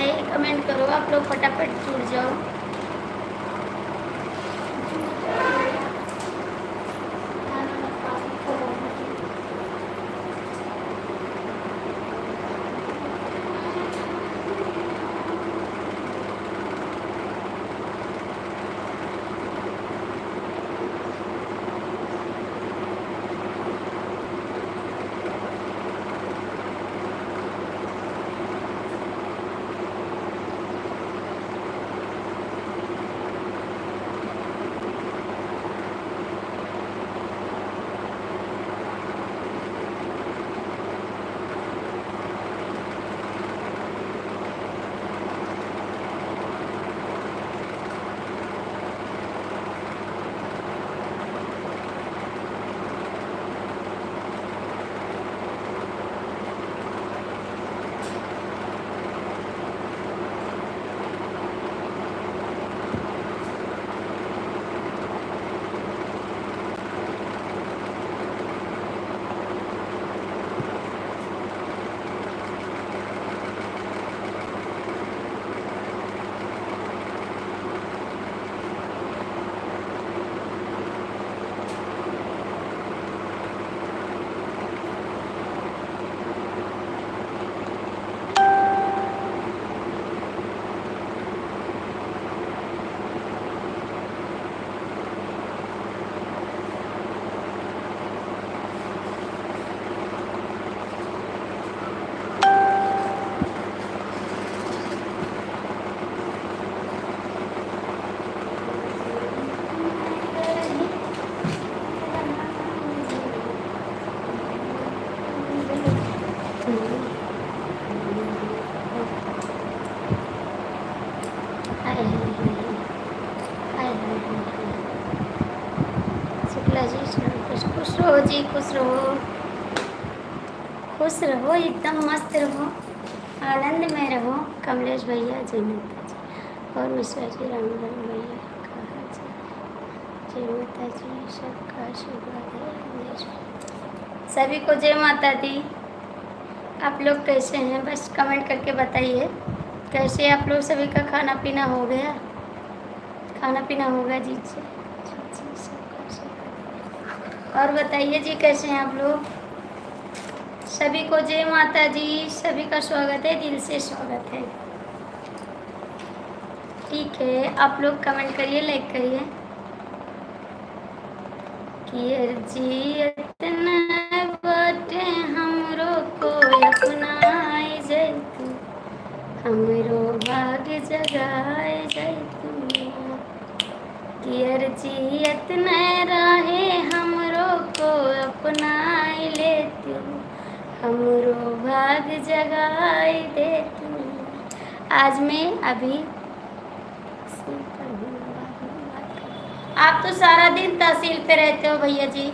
है कमेंट करो, आप लोग फटाफट जुड़ जाओ। शुक्ला जी खुश रहो जी, खुश रहो, खुश रहो, एकदम मस्त रहो, आनंद में रहो। कमलेश भैया जय माता जी, और मिश्रा जी राम राम भैया कहा जय माता जी, सबका आशीर्वाद है। सभी को जय माता दी। आप लोग कैसे हैं, बस कमेंट करके बताइए कैसे आप लोग। सभी का खाना पीना हो गया, खाना पीना होगा जी जी। और बताइए जी कैसे हैं आप लोग। सभी को जय माता जी, सभी का स्वागत है, दिल से स्वागत है। ठीक है, आप लोग कमेंट करिए, लाइक करिए। जी इतना बाटे हमरो को अपनाए जैतू, हमरो भाग्य जगाए जैतू। जी इतना राहे हमरो को अपनाए लेतू, हमरो भाग्य जगाए देतू। आज मैं अभी आप तो सारा दिन तहसील पे रहते हो भैया जी,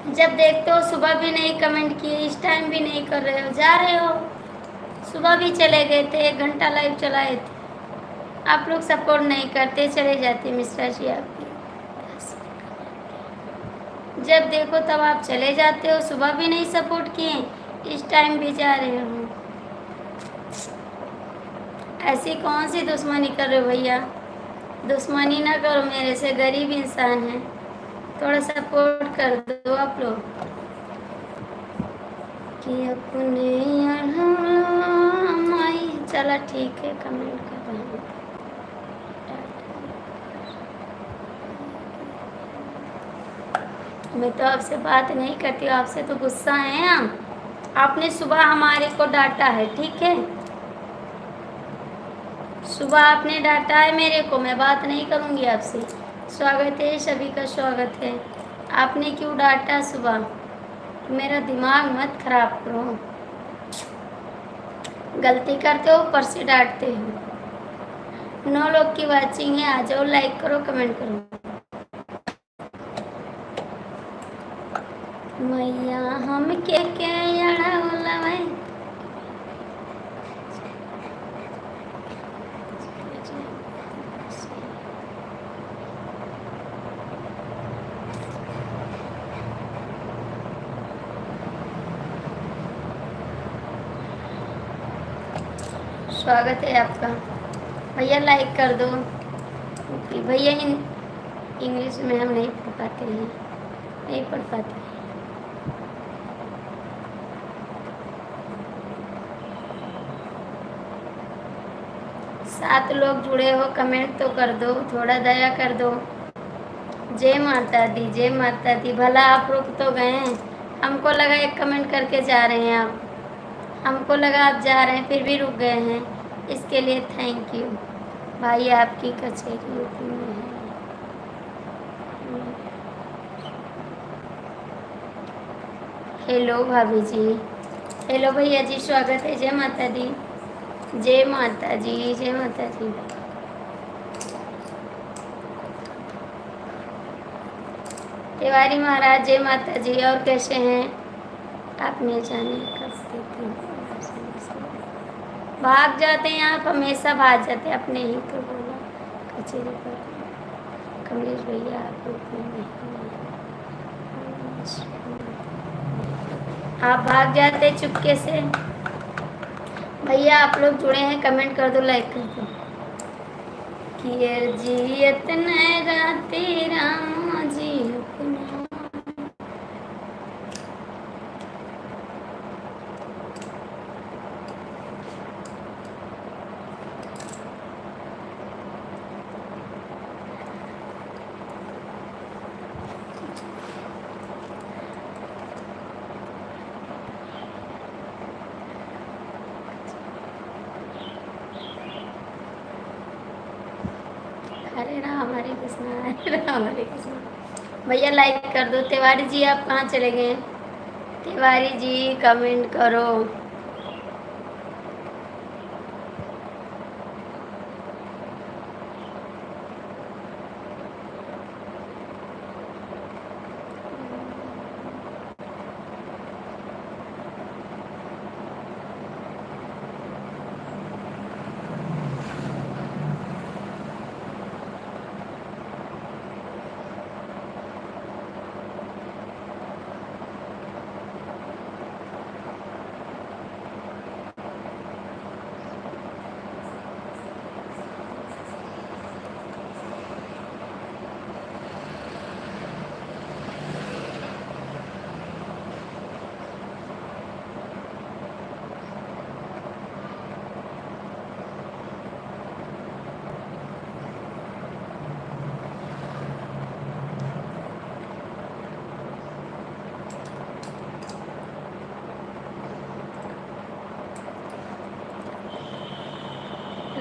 जब देखते हो सुबह भी नहीं कमेंट किए, इस टाइम भी नहीं कर रहे हो, जा रहे हो। सुबह भी चले गए थे, 1 घंटा लाइव चलाए थे, आप लोग सपोर्ट नहीं करते, चले जाते मिश्रा जी आपकी। जब देखो तब आप चले जाते हो, सुबह भी नहीं सपोर्ट किए, इस टाइम भी जा रहे हो। ऐसी कौन सी दुश्मनी कर रहे हो भैया, दुश्मनी ना करो मेरे से, गरीब इंसान है, थोड़ा सपोर्ट कर दो आप लोग। कि अपने माई, चला ठीक है, कमेंट कर रहे हैं। मैं तो आपसे बात नहीं करती हूँ, आपसे तो गुस्सा है हम, आपने सुबह हमारे को डांटा है, ठीक है, सुबह आपने डांटा है मेरे को, मैं बात नहीं करूँगी आपसे। स्वागत है, सभी का स्वागत है। आपने क्यों डांटा सुबह, मेरा दिमाग मत खराब करो। गलती करते हो ऊपर से डांटते हो। 9 लोग की वाचिंग है, आ जाओ, लाइक करो, कमेंट करो। मैया हम के स्वागत है आपका। भैया लाइक कर दो क्योंकि भैया इंग्लिश में हम नहीं पढ़ पाते हैं, नहीं पढ़ पाते हैं। सात लोग जुड़े हो, कमेंट तो कर दो, थोड़ा दया कर दो। जय माता दी, जय माता दी। भला आप रुक तो गए हैं, हमको लगा एक कमेंट करके जा रहे हैं आप, हमको लगा आप जा रहे हैं फिर भी रुक गए हैं, इसके लिए थैंक यू। भाई आपकी कचेरी यूपी में है। हेलो भाभी जी, हेलो भैया जी, स्वागत है। जय माता दी, जय माता जी, जय माता जी। तिवारी महाराज जय माता जी। और कैसे हैं आपने जाने कब देते हैं, भाग जाते हैं आप, हमेशा भाग जाते हैं। अपने ही तो बोला कचेरी पर कमलेश भैया आप रुकते नहीं, आप भाग जाते चुपके से। भैया आप लोग जुड़े हैं, कमेंट कर दो, लाइक कर दो। किए जियत न राते राम जी अपना। हरे राम हरे कृष्णा, हरे राम हरे कृष्णा। भैया लाइक कर दो। तिवारी जी आप कहाँ चले गए? तिवारी जी कमेंट करो।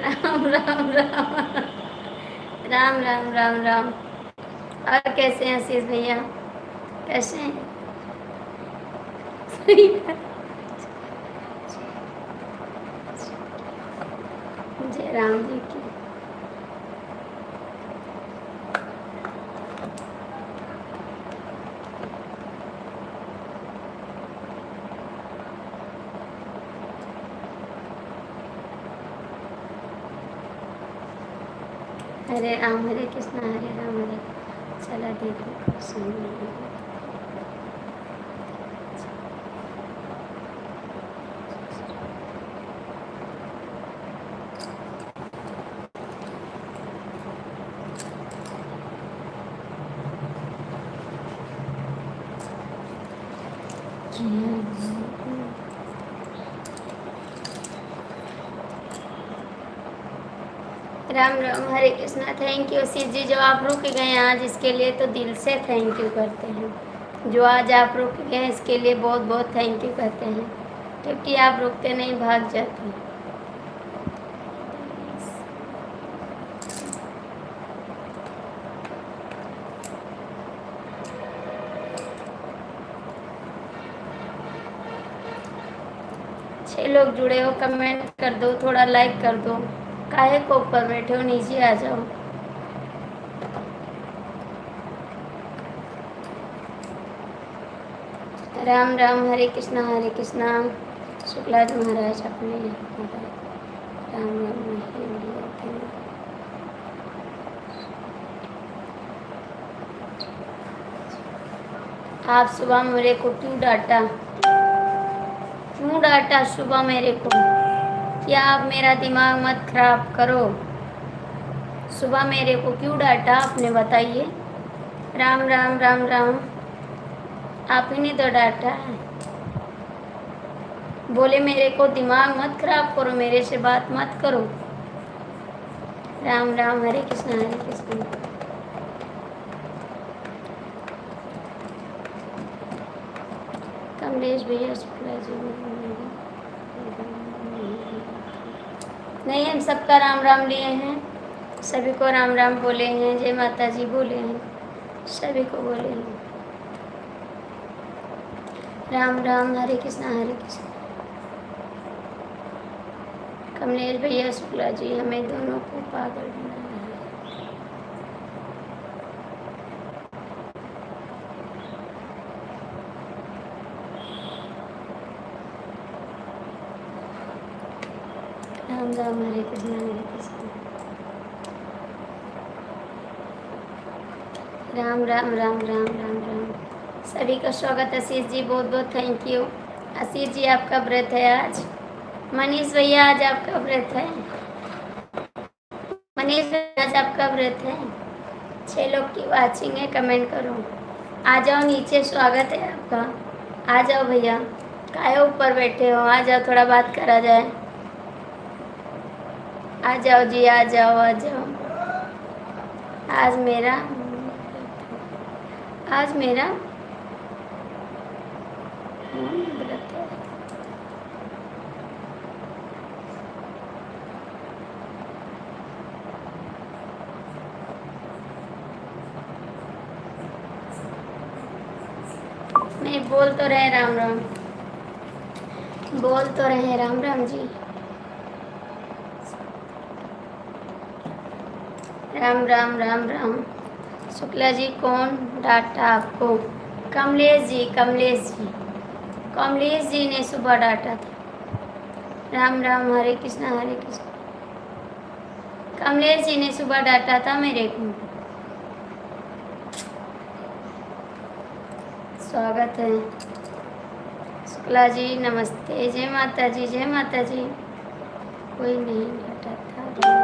राम राम राम राम राम राम राम। और कैसे हैं आशीष भैया, कैसे हैं? जय राम जी की। हरे राम हरे कृष्णा, हरे राम हरे। चला देखो Ram Ram Hare Krishna. Thank you see जी, जो आप रुक गए आज इसके लिए तो दिल से थैंक यू करते हैं। जो आज आप रुक गए इसके लिए बहुत बहुत थैंक यू कहते हैं, क्योंकि आप रुकते नहीं, भाग जाते हैं। छह लोग जुड़े हो, कमेंट कर दो, थोड़ा लाइक कर दो। काहे को ऊपर बैठे हो, नीचे आ जाओ। राम राम हरे कृष्णा शुक्ला जी महाराज अपने राम राम। आप सुबह मेरे को क्यों डांटा, क्यों डांटा सुबह मेरे को? क्या आप मेरा दिमाग मत खराब करो। सुबह मेरे को क्यों डांटा आपने, बताइए। राम राम राम राम। आप ही ने तो डांटा है। बोले मेरे को दिमाग मत खराब करो, मेरे से बात मत करो। राम राम, हरे कृष्णा हरे कृष्णा। कमलेश भैया शुक्ला जी। नहीं, हम सबका राम राम लिए हैं, सभी को राम राम बोले हैं, जय माता जी बोले हैं, सभी को बोले हैं। राम राम, हरे कृष्णा हरे कृष्णा। कमलेश भैया शुक्ला जी हमें दोनों को पागल बना रहे हैं। राम राम, हरे कृष्णा हरे कृष्णा। राम राम राम राम राम राम। सभी का स्वागत। आशीष जी बहुत बहुत थैंक यू। आशीष जी आपका व्रत है आज। मनीष भैया आज आपका व्रत है। मनीष भैया आज आपका व्रत है। 6 लोग की वाचिंग है, कमेंट करो। आ जाओ नीचे, स्वागत है आपका। आ जाओ भैया, काहे ऊपर बैठे हो, आ जाओ, थोड़ा बात करा जाए। आ जाओ जी, आ जाओ आ जाओ। आज मेरा व्रत है। नहीं, बोल तो रहे राम राम, बोल तो रहे राम राम जी। राम राम राम राम। शुक्ला जी कौन डांटा आपको? कमलेश जी, कमलेश जी, कमलेश जी ने सुबह डांटा था। राम राम, हरे कृष्णा हरे कृष्णा। कमलेश जी ने सुबह डांटा था मेरे को। स्वागत है। शुक्ला जी नमस्ते, जय माता जी जय माता जी। कोई नहीं डांटा था।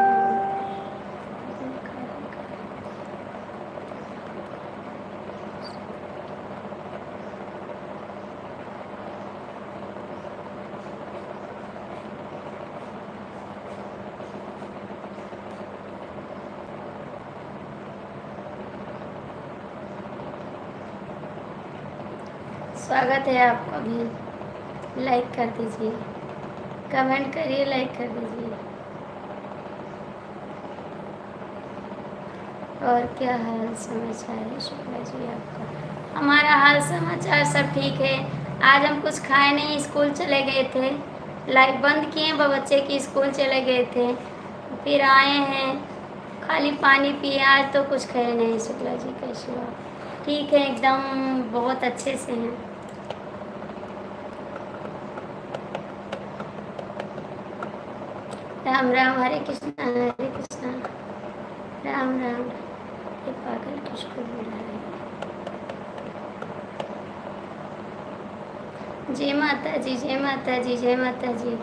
स्वागत है आपका भी। लाइक कर दीजिए, कमेंट करिए, लाइक कर दीजिए। और क्या हाल समाचार है शुक्ला जी आपका? हमारा हाल समाचार सब ठीक है। आज हम कुछ खाए नहीं, स्कूल चले गए थे, लाइट बंद किए, बच्चे की स्कूल चले गए थे, फिर आए हैं, खाली पानी पिए। आज तो कुछ खाए नहीं। शुक्ला जी कैसे हो? ठीक है एकदम, बहुत अच्छे से हैं। राम राम, हरे कृष्णा हरे कृष्णा। राम राम राम। ये पागल किसको बुला रहे हैं? जय माता जी जय माता जी जय माता जी।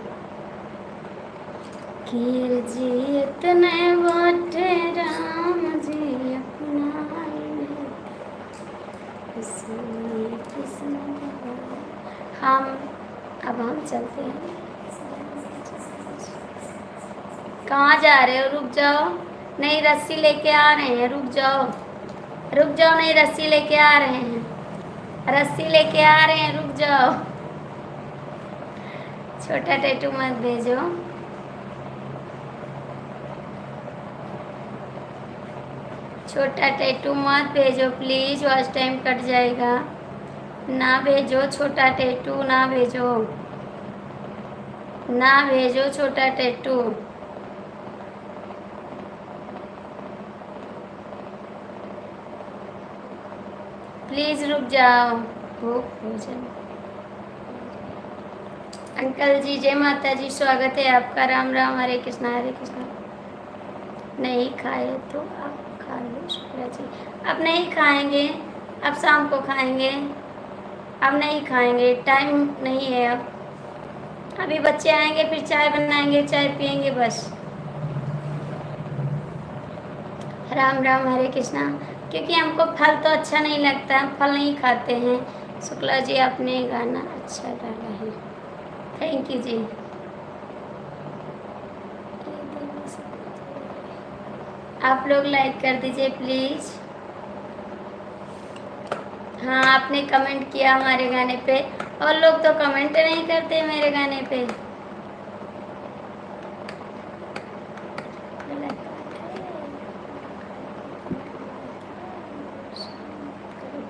कीर जी इतने बाटे राम जी अपना हम चलते हैं। कहाँ जा रहे हो? रुक जाओ, नहीं रस्सी लेके आ रहे हैं, रुक जाओ रुक जाओ, नहीं रस्सी लेके आ रहे हैं, रस्सी लेके आ रहे हैं, रुक जाओ। छोटा टैटू मत भेजो। छोटा टैटू मत भेजो प्लीज, वॉच टाइम कट जाएगा। ना भेजो छोटा टैटू, ना भेजो, ना भेजो छोटा टैटू। प्लीज रुक जाओ, भूख भोजन। अंकल जी जय माता जी, स्वागत है आपका। राम राम, हरे कृष्णा हरे कृष्णा। नहीं खाए तो आप खा लो शुक्ला जी। अब नहीं खाएंगे, अब शाम को खाएंगे, अब नहीं खाएंगे, टाइम नहीं है अब। अभी बच्चे आएंगे फिर चाय बनाएंगे, चाय पियेंगे बस। राम राम, हरे कृष्णा। क्योंकि हमको फल तो अच्छा नहीं लगता, हम फल नहीं खाते हैं। शुक्ला जी, आपने गाना अच्छा डाला है, थैंक यू जी। आप लोग लाइक कर दीजिए प्लीज़। हाँ, आपने कमेंट किया हमारे गाने पे, और लोग तो कमेंट नहीं करते मेरे गाने पे।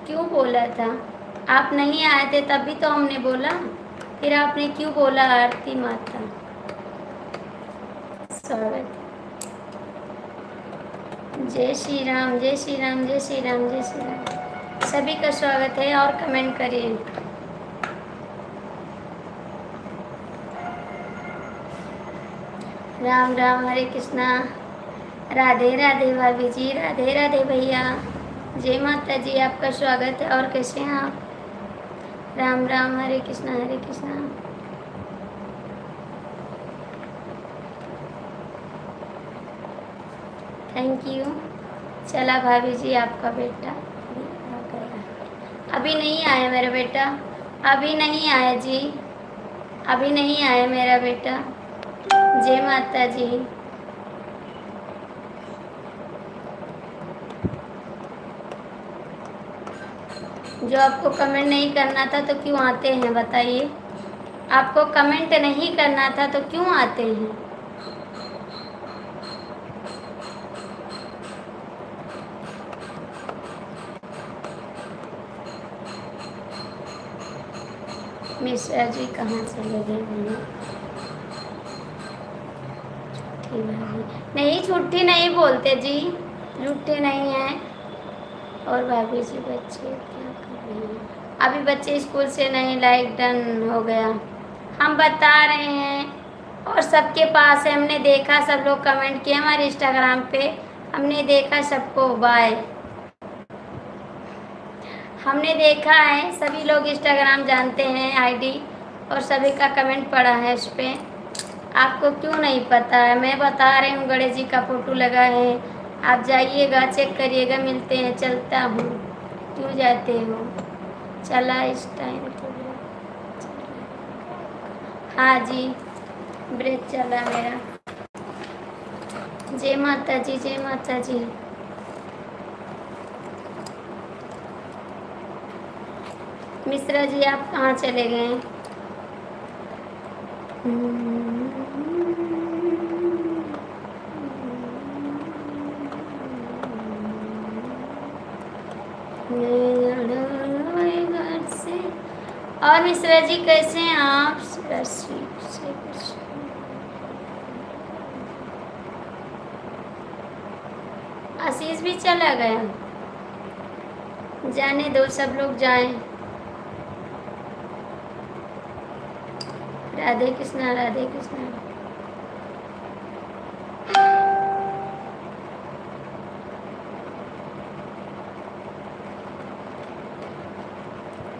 क्यों बोला था? आप नहीं आए थे तभी तो हमने बोला, फिर आपने क्यों बोला आरती माता? स्वागत। जय श्री राम, जय श्री राम, जय श्री राम, जय श्री राम। सभी का स्वागत है और कमेंट करिए। राम राम, हरे कृष्णा। राधे राधे भाभी जी, राधे राधे भैया। जय माता जी, आपका स्वागत है। और कैसे हैं आप? राम राम, हरे कृष्णा, हरे कृष्णा। Thank you. चला भाभी जी, आपका बेटा भी आ गया। अभी नहीं आया मेरा बेटा, अभी नहीं आया जी, अभी नहीं आया मेरा बेटा। जय माता जी। जो आपको कमेंट नहीं करना था तो क्यों आते हैं बताइए? आपको कमेंट नहीं करना था तो क्यों आते हैं? मिश्रा जी कहाँ चले गए भैया? नहीं, छुट्टी नहीं बोलते जी, झूठे नहीं हैं। और भाभी जी, बच्चे क्या कर रहे हैं? अभी बच्चे स्कूल से नहीं, लाइक डन हो गया। हम बता रहे हैं और सबके पास है, हमने देखा, सब लोग कमेंट किए हमारे इंस्टाग्राम पे, हमने देखा सबको। बाय। हमने देखा है, सभी लोग इंस्टाग्राम जानते हैं आईडी, और सभी का कमेंट पड़ा है उस पर। आपको क्यों नहीं पता है? मैं बता रही हूँ, गणेश जी का फोटो लगा है, आप जाइएगा, चेक करिएगा। मिलते हैं, चलता हूँ। क्यों जाते हो? चला इस टाइम तो। हाँ जी, ब्रेक चला मेरा। जय माता जी, जय माता जी। मिश्रा जी, आप कहाँ चले गए? घर से। और मिश्रा जी कैसे हैं आप? आशीष भी चला गया, जाने दो, सब लोग जाएं। राधे कृष्णा, राधे कृष्णा।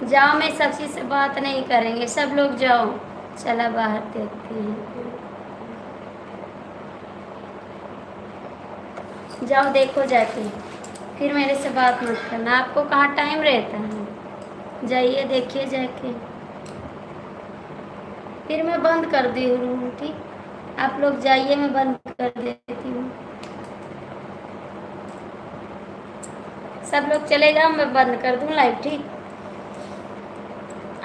जाओ, मैं सबसे से बात नहीं करेंगे, सब लोग जाओ। चला बाहर देखते हैं। जाओ देखो जाके, फिर मेरे से बात मत करना। आपको कहाँ टाइम रहता है? जाइए देखिए जाके। फिर मैं बंद कर दी हूँ, ठीक? आप लोग जाइए, मैं बंद कर देती हूँ। सब लोग चले जाओ, मैं बंद कर दूँ लाइव, ठीक?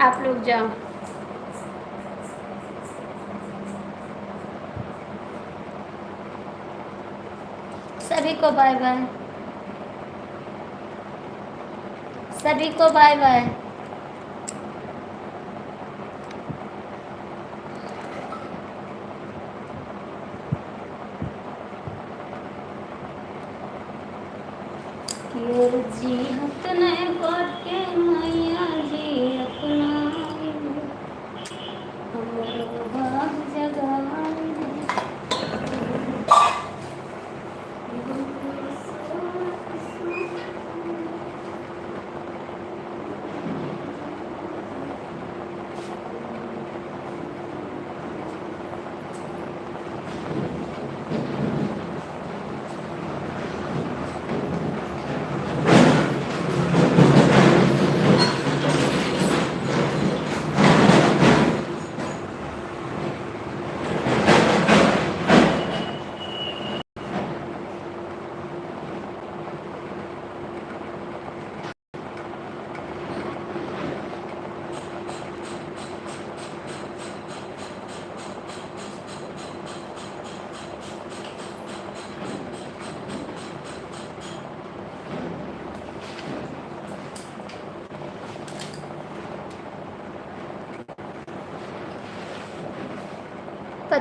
आप लोग जाओ। सभी को बाय बाय, सभी को बाय बाय। जी अपने करके मैया जी अपना हमरो भाग जगाए।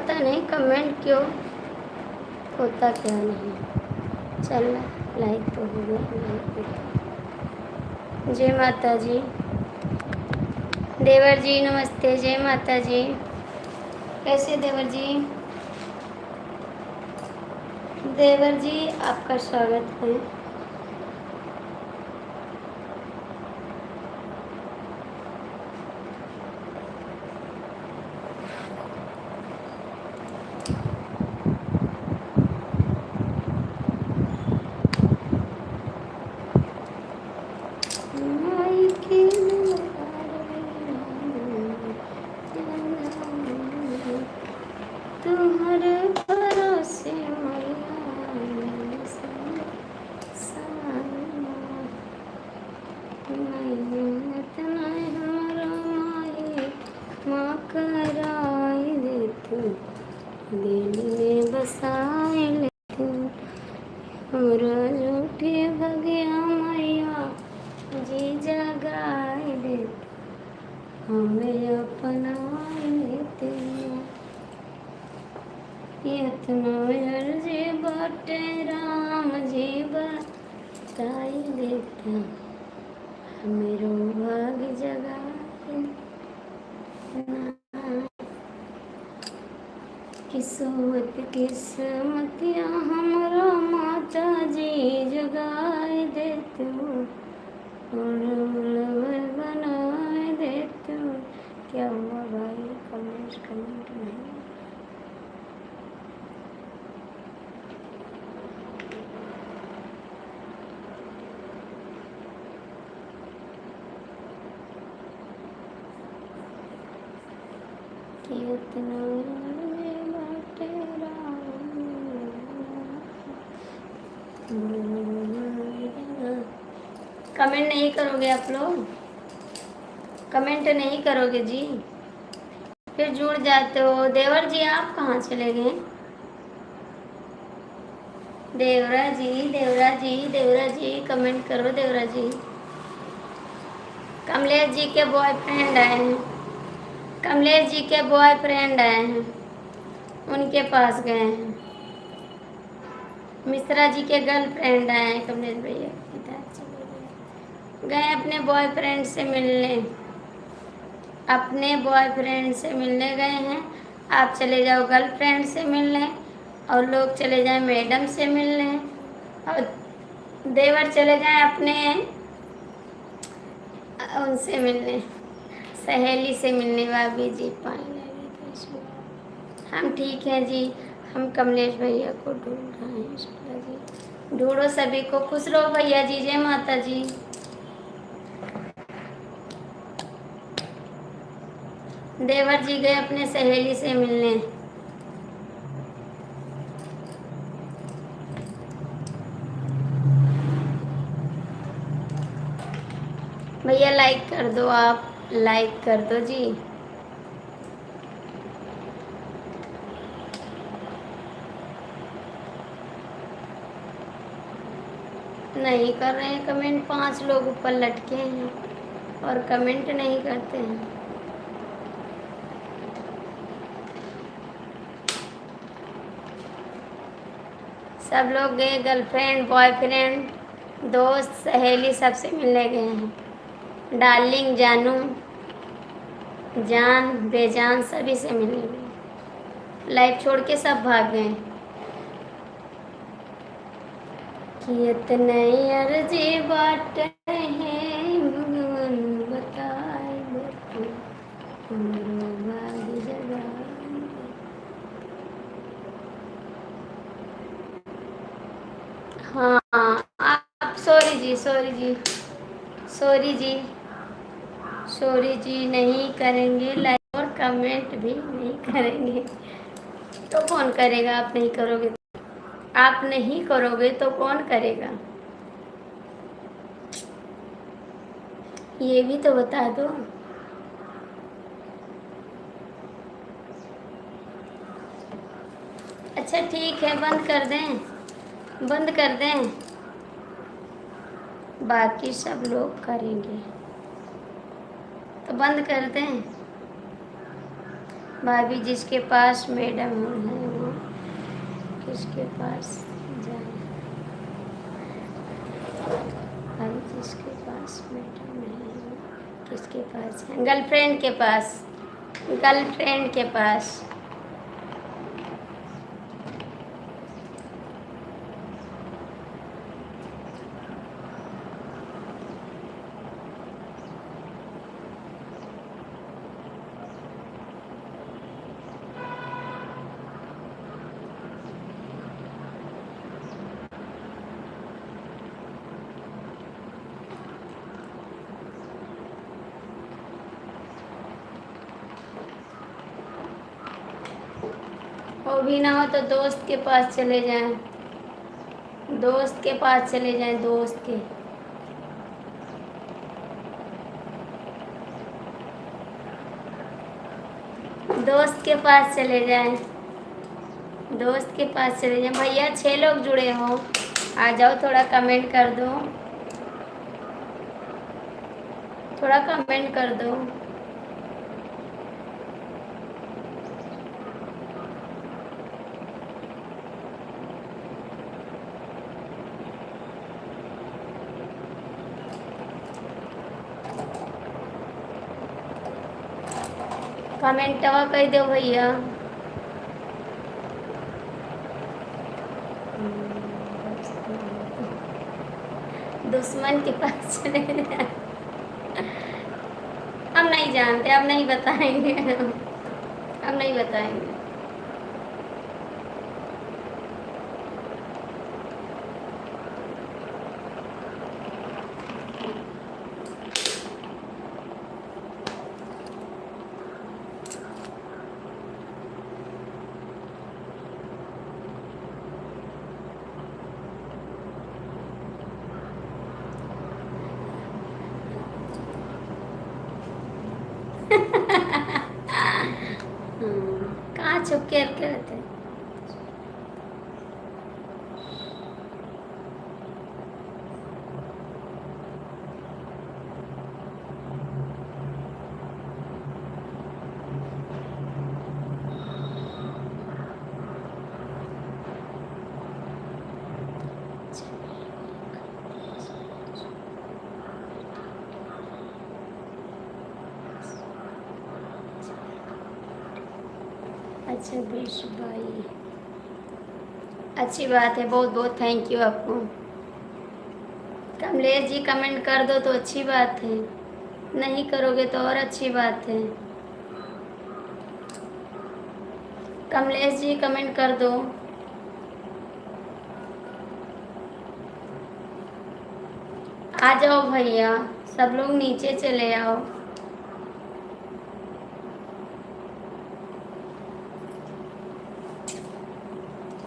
पता नहीं कमेंट क्यों होता क्या नहीं। चल लाइक तो हो गया, लाइक होता। जय माता जी। देवर जी नमस्ते। जय माता जी। कैसे देवर जी? देवर जी आपका स्वागत है। तुम्हारे भरोसे कराई दे तू दिल में बसाए ले तू हमरा झूठे भगिया मैया जी जगाए दे हमें अपनाए लेते इतना अर्जी बाटे राम जी बताई देता मेरो भाग जगाए किस्मत किस्मतिया हमरा माता जी जगाए दे तू बनाए दे तू। क्या हुआ भाई? कमेंट नहीं। कमेंट नहीं करोगे आप लोग? कमेंट नहीं करोगे जी? फिर जुड़ जाते हो। देवर जी आप कहाँ चले गए? देवरा जी, देवरा जी, देवरा जी कमेंट करो देवरा जी। कमलेश जी के बॉयफ्रेंड आए हैं। कमलेश जी के बॉयफ्रेंड आए हैं, उनके पास गए हैं। मिश्रा जी के गर्लफ्रेंड आए हैं। कमलेश भैया गए अपने बॉयफ्रेंड से मिलने, अपने बॉयफ्रेंड से मिलने गए हैं। आप चले जाओ गर्लफ्रेंड से मिलने और लोग चले जाएं मैडम से मिलने और देवर चले जाएं अपने उनसे मिलने, सहेली से मिलने। भाभी जी पानी हम ठीक हैं जी। हम कमलेश भैया को ढूंढ रहे हैं। जी ढूंढो सभी को। खुश रहो भैया जी। जय माता जी। देवर जी गए अपने सहेली से मिलने। भैया लाइक कर दो, आप लाइक कर दो जी। नहीं कर रहे हैं कमेंट। 5 लोग ऊपर लटके हैं और कमेंट नहीं करते हैं। सब लोग गए गर्लफ्रेंड, बॉयफ्रेंड, दोस्त, सहेली सबसे मिलने गए हैं। डार्लिंग, जानू, जान, बेजान सभी से मिलने गए। लाइफ छोड़ के सब भाग गए। कितने अर्जी बाटे हैं भगवान बताए दे हमरो भाग जगाए। हाँ आप सॉरी जी, सॉरी जी, सॉरी जी, सॉरी जी नहीं करेंगे लाइक और कमेंट भी नहीं करेंगे। तो कौन करेगा? आप नहीं करोगे, आप नहीं करोगे तो कौन करेगा? ये भी तो बता दो। अच्छा ठीक है, बंद कर दें, बंद कर दें। बाकी सब लोग करेंगे तो बंद कर दें। भाभी जिसके पास मैडम है वो किसके पास जाए? भाभी जिसके पास मैडम नहीं है वो किसके पास है? गर्लफ्रेंड के पास, गर्लफ्रेंड के पास। वो भी ना हो तो दोस्त के पास चले जाएं, दोस्त के पास चले जाएं, दोस्त के। दोस्त के पास चले जाएं, दोस्त के पास चले जाएं। भैया 6 लोग जुड़े हो, आ जाओ, थोड़ा कमेंट कर दो, थोड़ा कमेंट कर दो। कमेंटवा कर दो भैया। दुश्मन के पास चले जाएं। हम नहीं जानते, अब नहीं बताएंगे, अब नहीं बताएंगे। कहाँ छुप के रहते हैं? अच्छा विश भाई, अच्छी बात है, बहुत बहुत थैंक यू आपको। कमलेश जी कमेंट कर दो तो अच्छी बात है, नहीं करोगे तो और अच्छी बात है। कमलेश जी कमेंट कर दो। आ जाओ भैया, सब लोग नीचे चले आओ।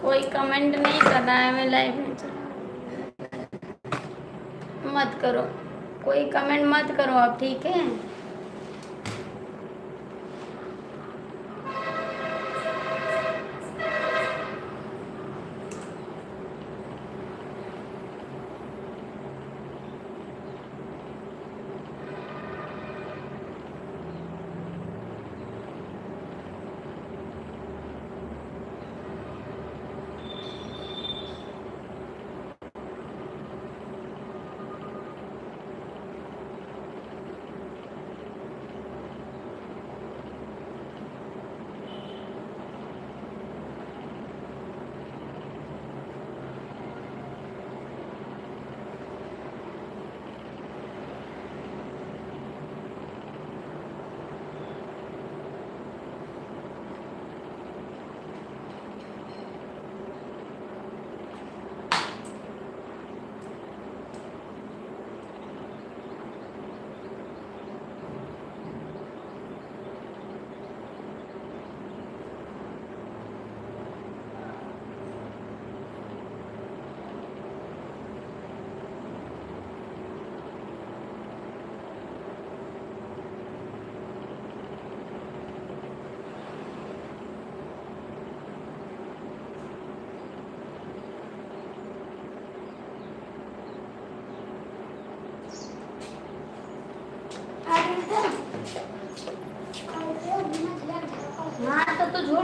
कोई कमेंट नहीं कर रहा है, मैं लाइव में मत करो, कोई कमेंट मत करो आप, ठीक है?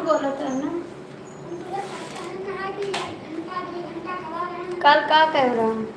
बोला था ना कल का कह रहा हूँ।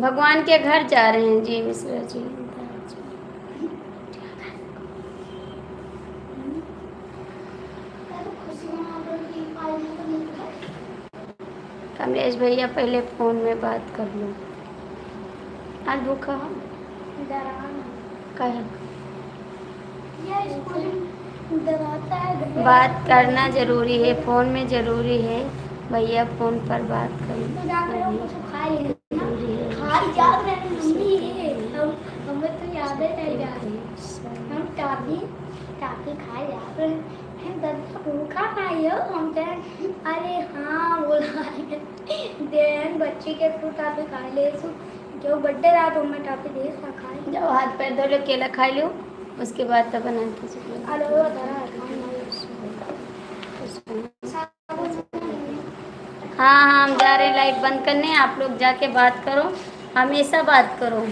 भगवान के घर जा रहे हैं जी मिश्रा जी। कमलेश भैया पहले फ़ोन में बात कर लो। आज भूखा कहे बात करना ज़रूरी है, फ़ोन में ज़रूरी है भैया, फ़ोन पर बात करना ज़रूरी है। हमें तो याद है हम टाफी खाए याद है भूखा खाई हो हम तो। अरे हाँ बोला देन बच्ची के फ्रूट टाफी खा ले जो बर्थडे रहा तो मैं टाफी दे खाए जाओ, हाथ पैर धो लो, केला खा लो, उसके बाद तब बना के हाँ हम जा रहे लाइट बंद करने, आप लोग जाके बात करो, हमेशा बात करो।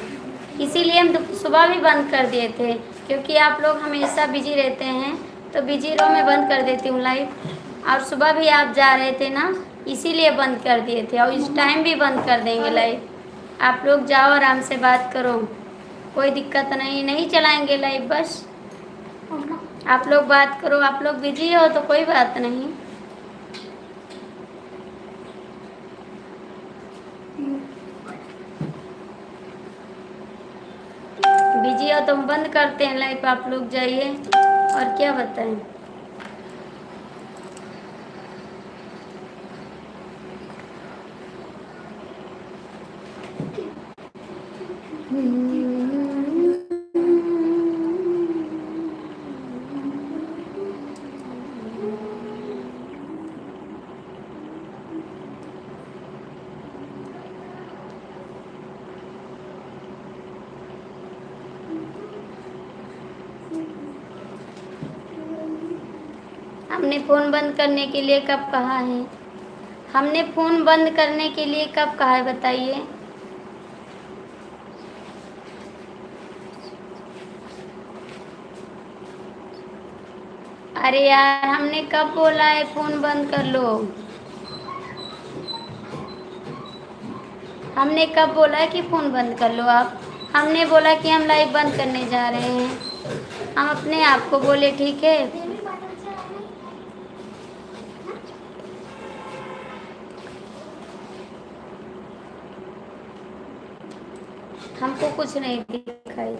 इसीलिए हम सुबह भी बंद कर दिए थे क्योंकि आप लोग हमेशा बिजी रहते हैं, तो बिजी रो में बंद कर देती हूँ लाइव। और सुबह भी आप जा रहे थे ना, इसीलिए बंद कर दिए थे, और इस टाइम भी बंद कर देंगे लाइव। आप लोग जाओ आराम से बात करो, कोई दिक्कत नहीं, नहीं चलाएंगे लाइव, बस आप लोग बात करो। आप लोग बिजी हो तो कोई बात नहीं। बिजी हो तो हम बंद करते हैं लाइव, आप लोग जाइए, और क्या बताएं। हमने फ़ोन बंद करने के लिए कब कहा है? हमने फ़ोन बंद करने के लिए कब कहा है बताइए? अरे यार हमने कब बोला है फ़ोन बंद कर लो? हमने कब बोला है कि फ़ोन बंद कर लो आप? हमने बोला कि हम लाइव बंद करने जा रहे हैं, हम अपने आप को बोले, ठीक है। हमको कुछ नहीं दिखाई।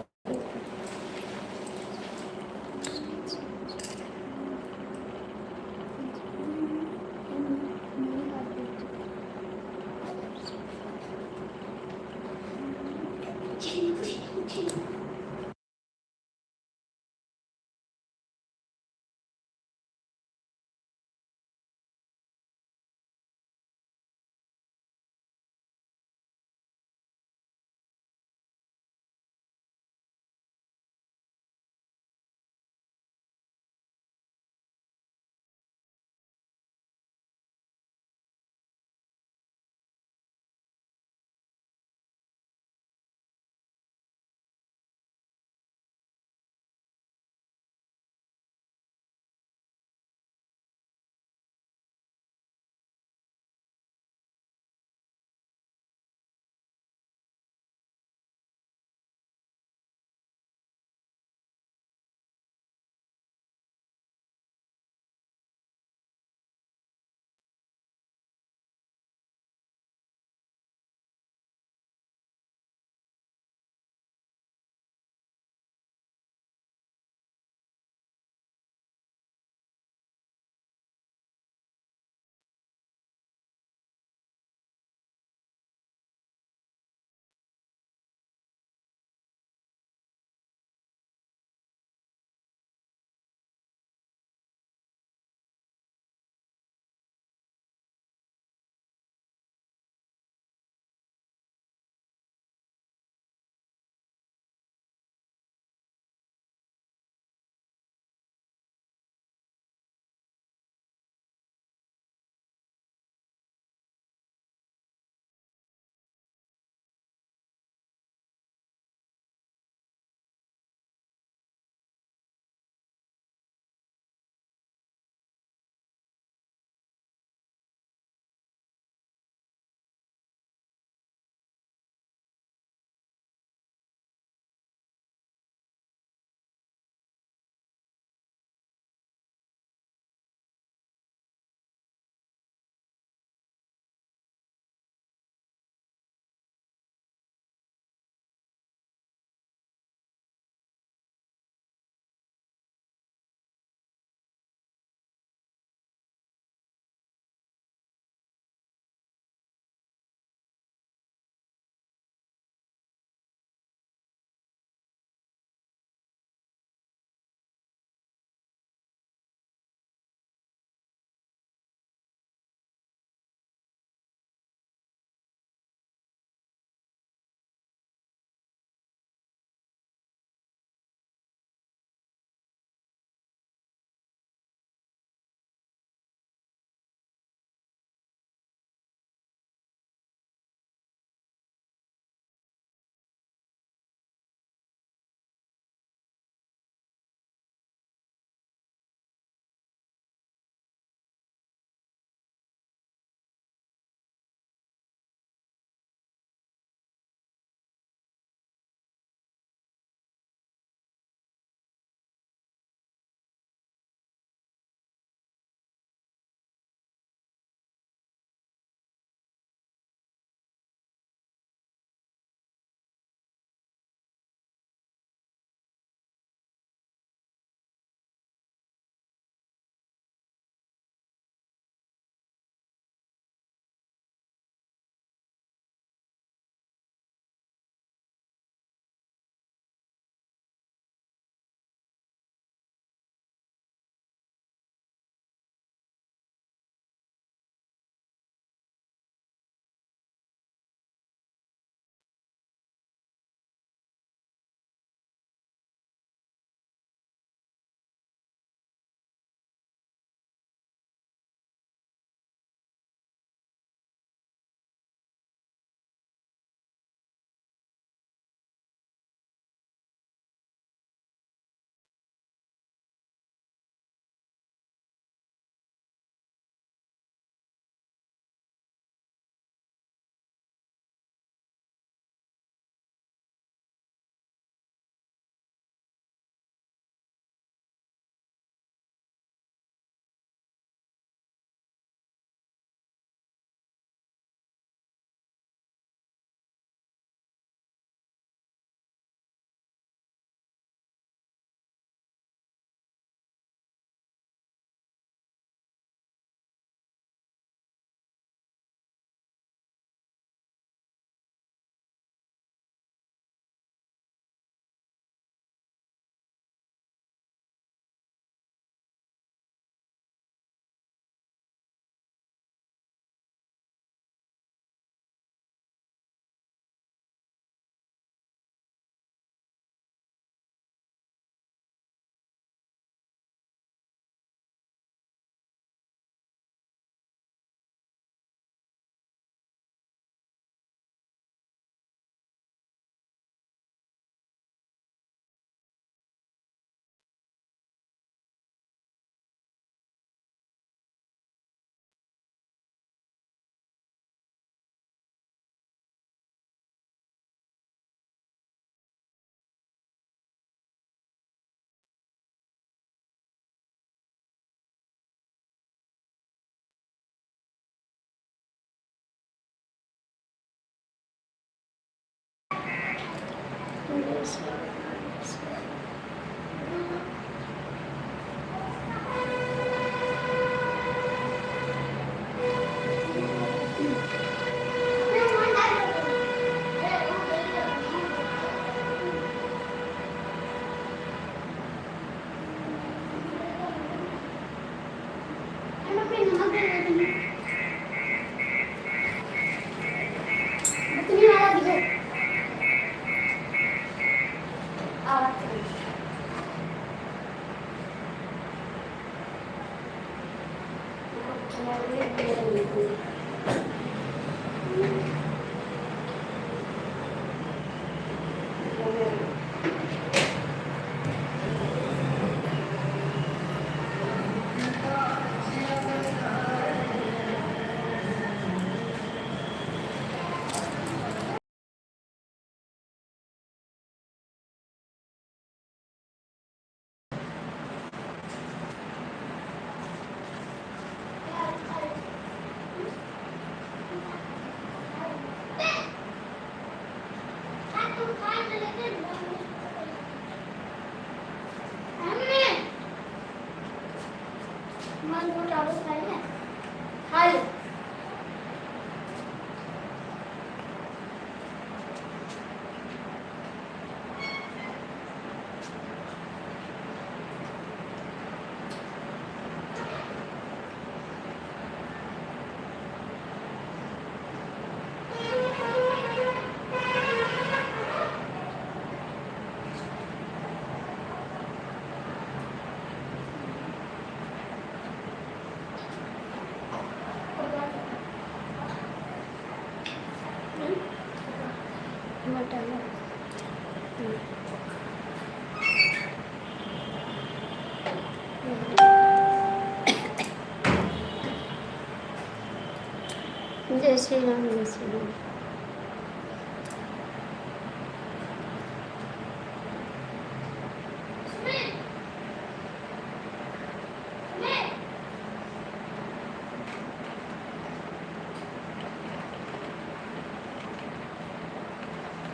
जय श्री राम, जय श्री राम।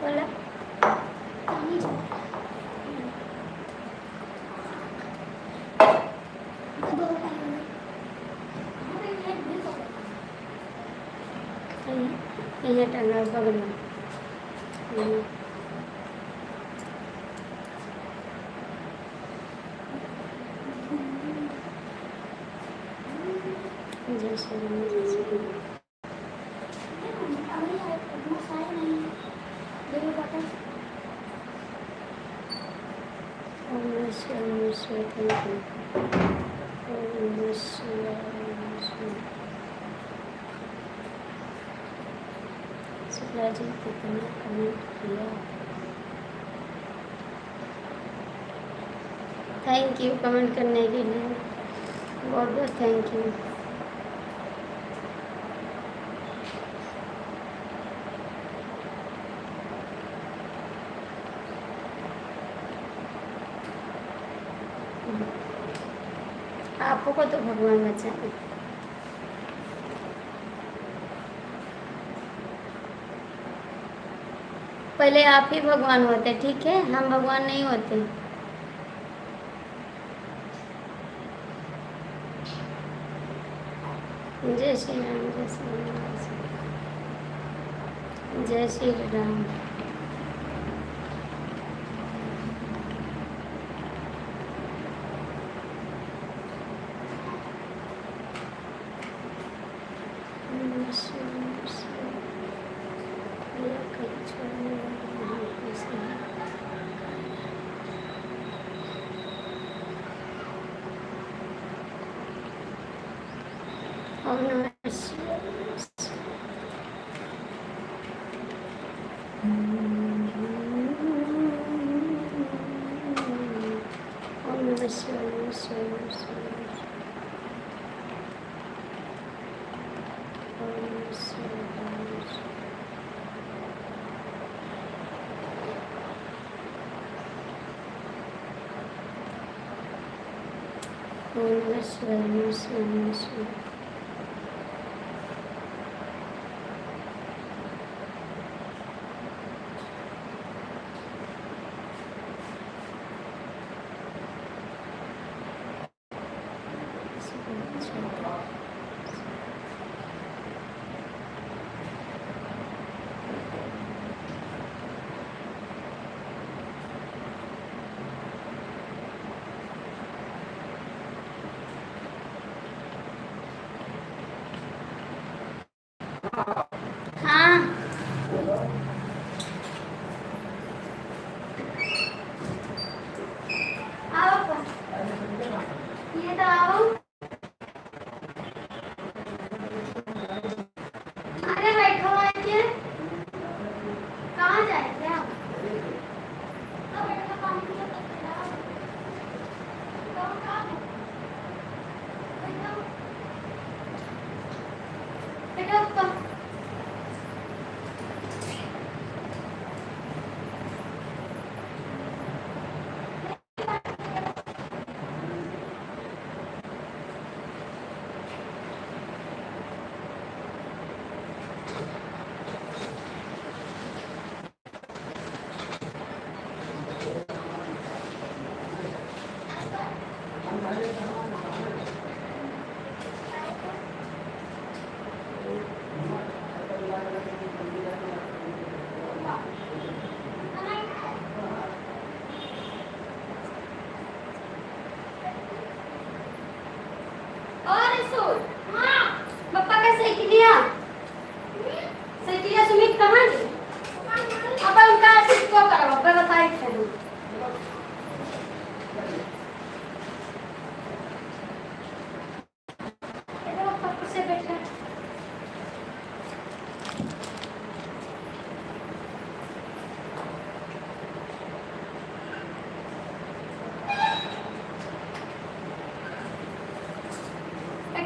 बोला ये टंगा बगल में। जय श्री राम, जय श्री राम। ओम नमः शिवाय, ओम नमः शिवाय, थैंक यू। ओम नमः शिवाय, ओम नमः शिवाय। शुक्ला जी कितना कमेंट किया, थैंक यू कमेंट करने के लिए, बहुत बहुत थैंक यू। आपको तो भगवान बचाए। पहले आप ही भगवान होते, ठीक है, हम भगवान नहीं होते। जय श्री राम, जय श्री राम, जय श्री राम। ओम नमः शिवाय। ओम नमः शिवाय, नमः शिवाय, नमः शिवाय। ओम नमः शिवाय, नमः शिवाय। ओम नमः शिवाय, नमः शिवाय, नमः शिवाय।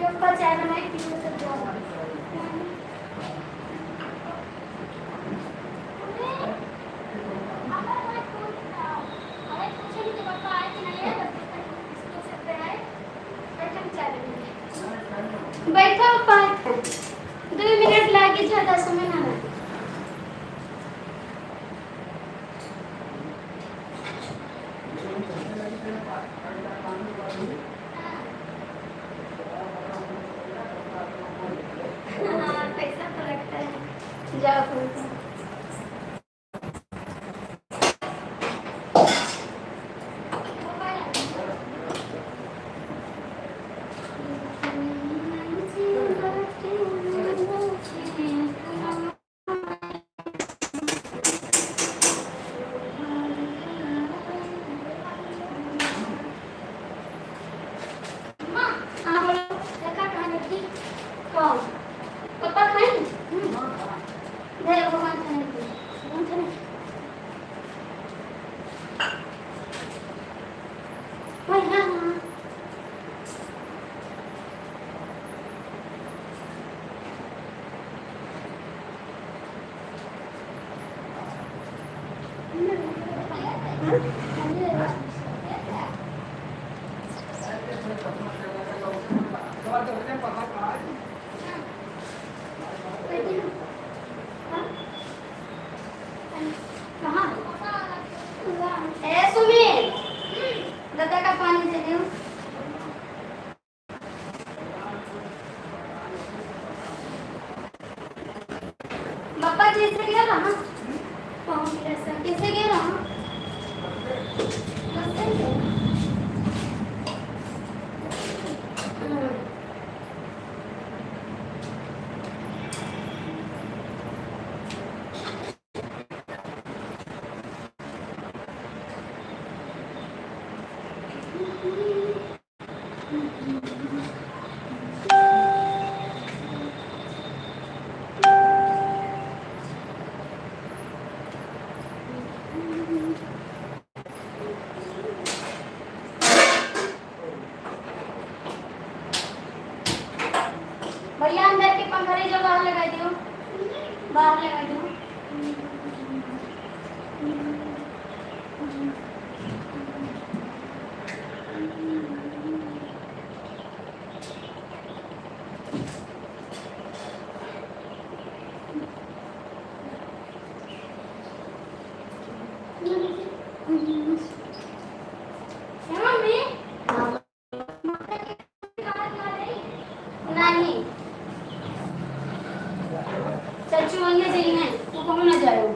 पप्पा चाय बनाए पीछे से जाओ। बैठो पप्पा 2 मिनट लागे ज़्यादा समय ना लगे। हाँ पैसा तो लगता है। जाओ फिर। हाँ बोलो देखा कहाँ रखी कौन पापा खाएंगे दे भगवान खाने की भगवान खाने वही हाँ हाँ कहाँ ए सुमित दादा का पानी दे दो पापा जी से गया रहा पाँव की रस्सा किसे गया रहा बस से भैया अंदर के पंखा जो बाहर लगा दियो बाहर लगा दियो मम्मी नहीं चाचू वहीं जाइए वो कहूँ ना जाओ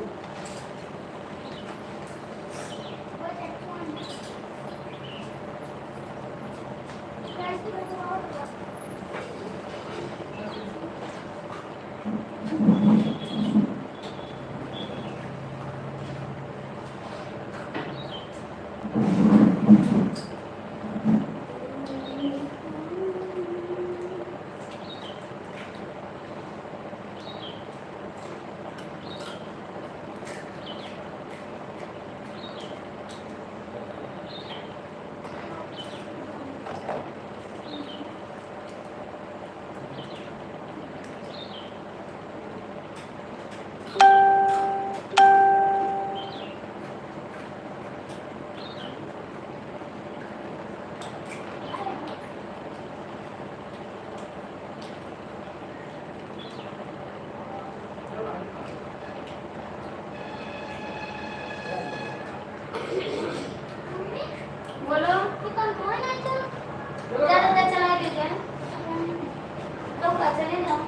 बोलो ज़्यादा चला के क्या तो चले जाओ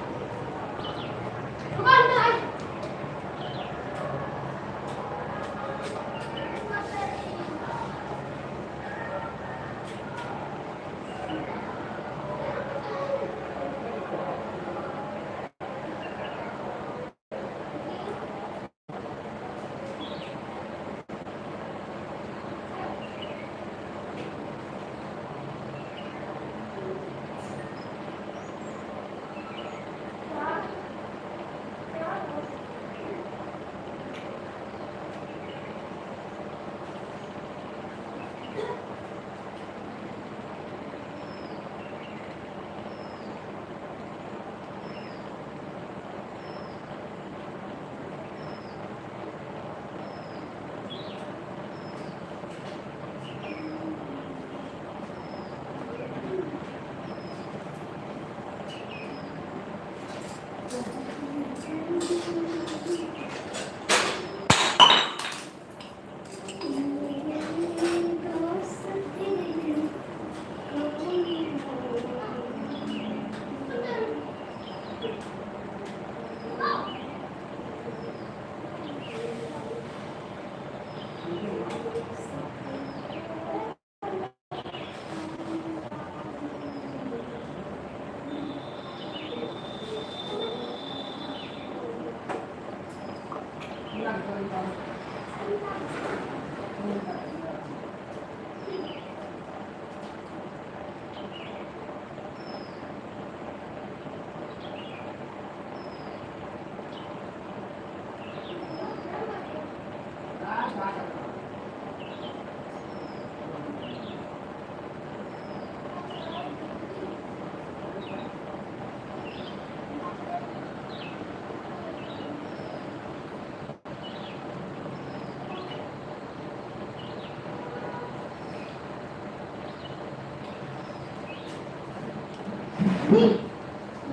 नहीं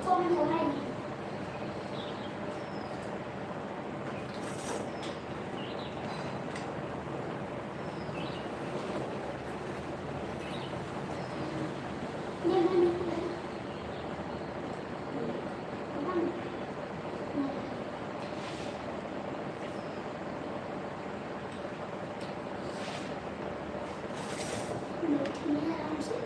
तो मैं बोला ही नहीं। ये मैंने आराम से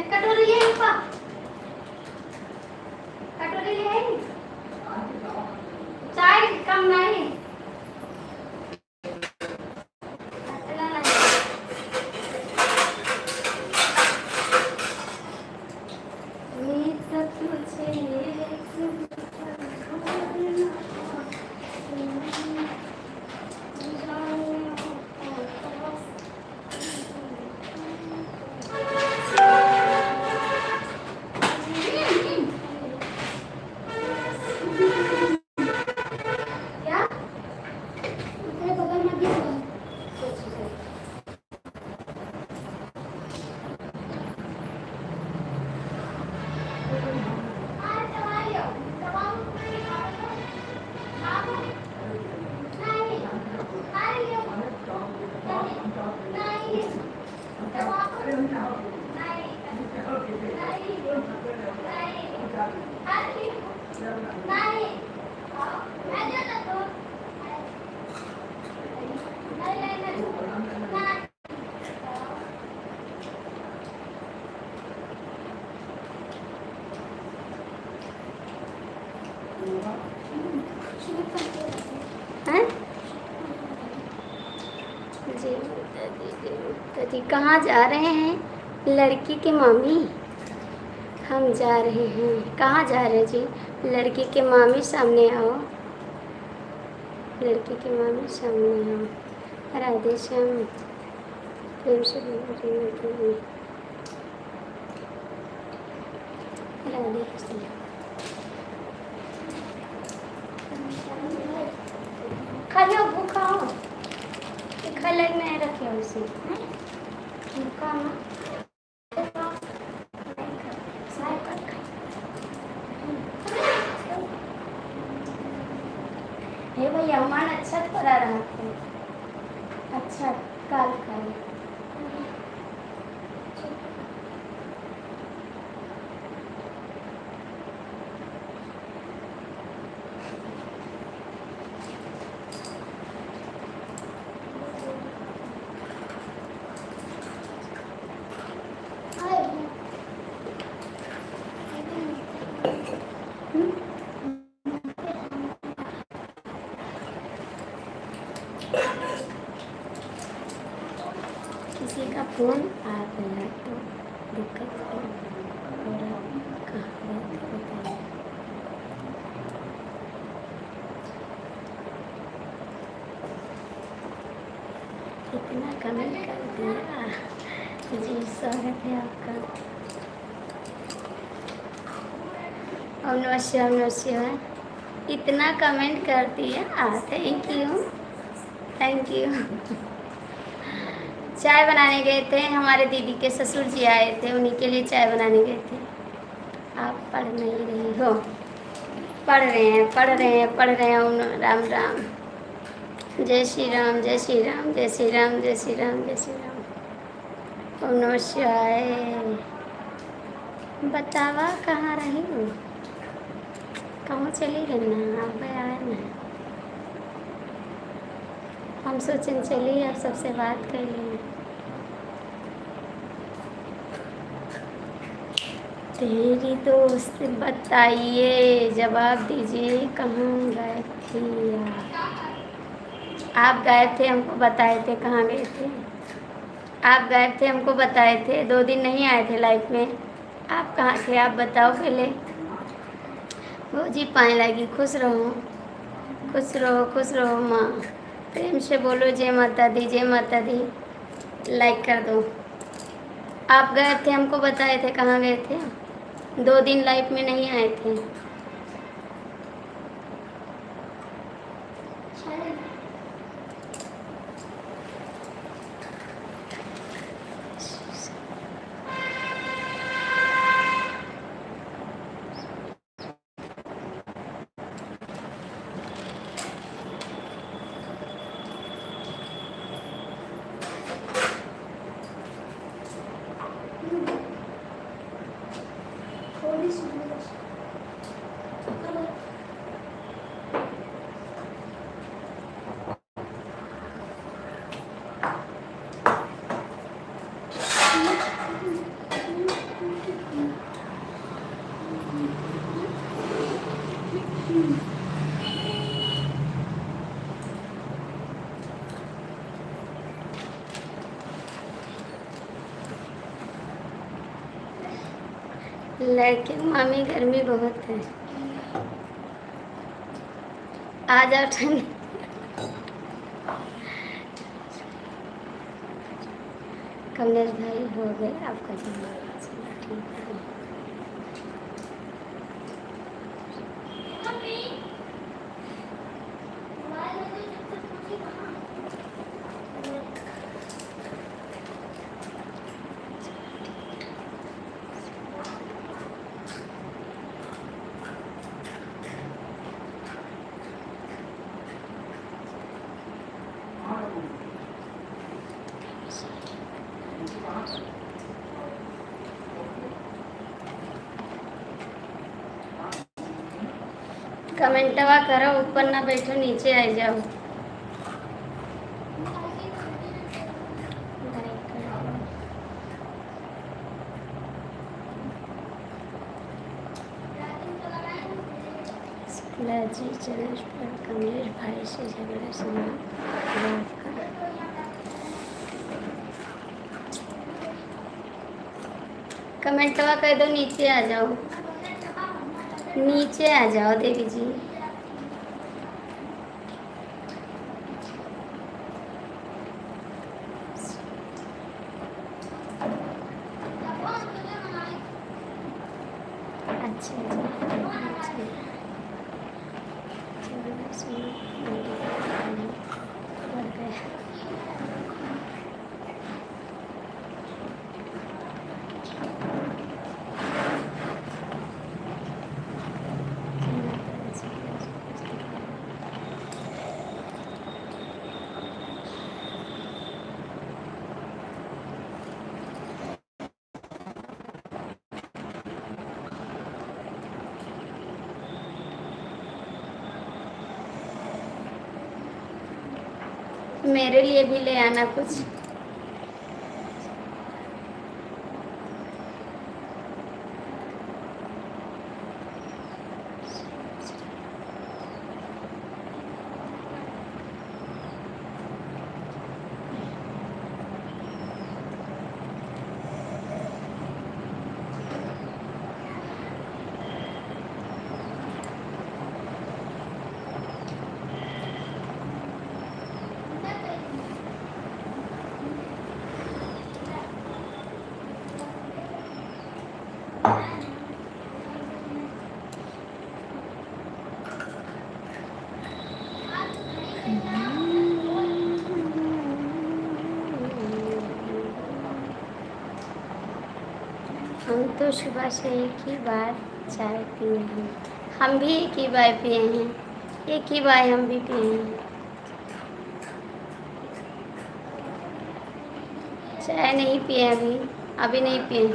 कटोरी ले पापा, कटोरी ले आई चाय कम नहीं जी कहाँ जा रहे हैं लड़की के मामी? हम जा रहे हैं, कहाँ जा रहे हैं जी? लड़की के मामी सामने आओ, लड़की के मामी सामने आओ। राधे श्याम प्रेम से राधे कृष्ण। खाली भूखा हो, खा लग नहीं रखे उसे भूखा ना हे भैया मन अच्छा करा रहा था, अच्छा काल काल किसी का फोन आ गया तो दिक्कत है और कहाँ बताइए। इतना कमेंट कर दिया जी, स्वागत है आपका। ओम नमः शिवाय, ओम नमः शिवाय। इतना कमेंट कर दिया, थैंक यू थैंक यू। चाय बनाने गए थे, हमारे दीदी के ससुर जी आए थे, उन्हीं के लिए चाय बनाने गए थे। आप पढ़ नहीं रही हो? पढ़ रहे हैं पढ़ रहे हैं पढ़ रहे हैं। राम राम, जय श्री राम जय श्री राम जय श्री राम जय श्री राम जय श्री राम। ओम नमः शिवाय। बतावा कहाँ रही हो, कहाँ चली गई ना, आप आए ना। हम सोचन चली अब सबसे बात कर ली। तेरी दोस्त बताइए, जवाब दीजिए, कहाँ गए थे आप गायब थे, हमको बताए थे कहाँ गए थे। आप गायब थे, हमको बताए थे, 2 दिन नहीं आए थे लाइफ में। आप कहाँ थे, आप बताओ पहले। वो जी पाए लगी, खुश रहो, खुश रहो, खुश रहो माँ। प्रेम से बोलो जय माता दी, जय माता दी। लाइक कर दो। आप गए थे, हमको बताए थे, कहाँ गए थे। 2 दिन लाइफ में नहीं आए थे। लड़के मामी गर्मी बहुत है, आ जाओ ठंड। कमलेश भाई हो गए आपका जन्म, ठीक है। कमेंटवा करो, ऊपर ना बैठो, नीचे आ जाओ। जी चैलेंज पर कमलेश भाई से झगड़ा सुना। कमेंटवा कर दो, नीचे आ जाओ, नीचे आ जाओ देवी जी। अच्छा मेरे लिए भी ले आना कुछ। हम तो सुबह से एक ही बार चाय पिए हैं। हम भी एक ही बार पिए हैं, एक ही बार हम भी पिए हैं। चाय नहीं पिए अभी, अभी नहीं पिए।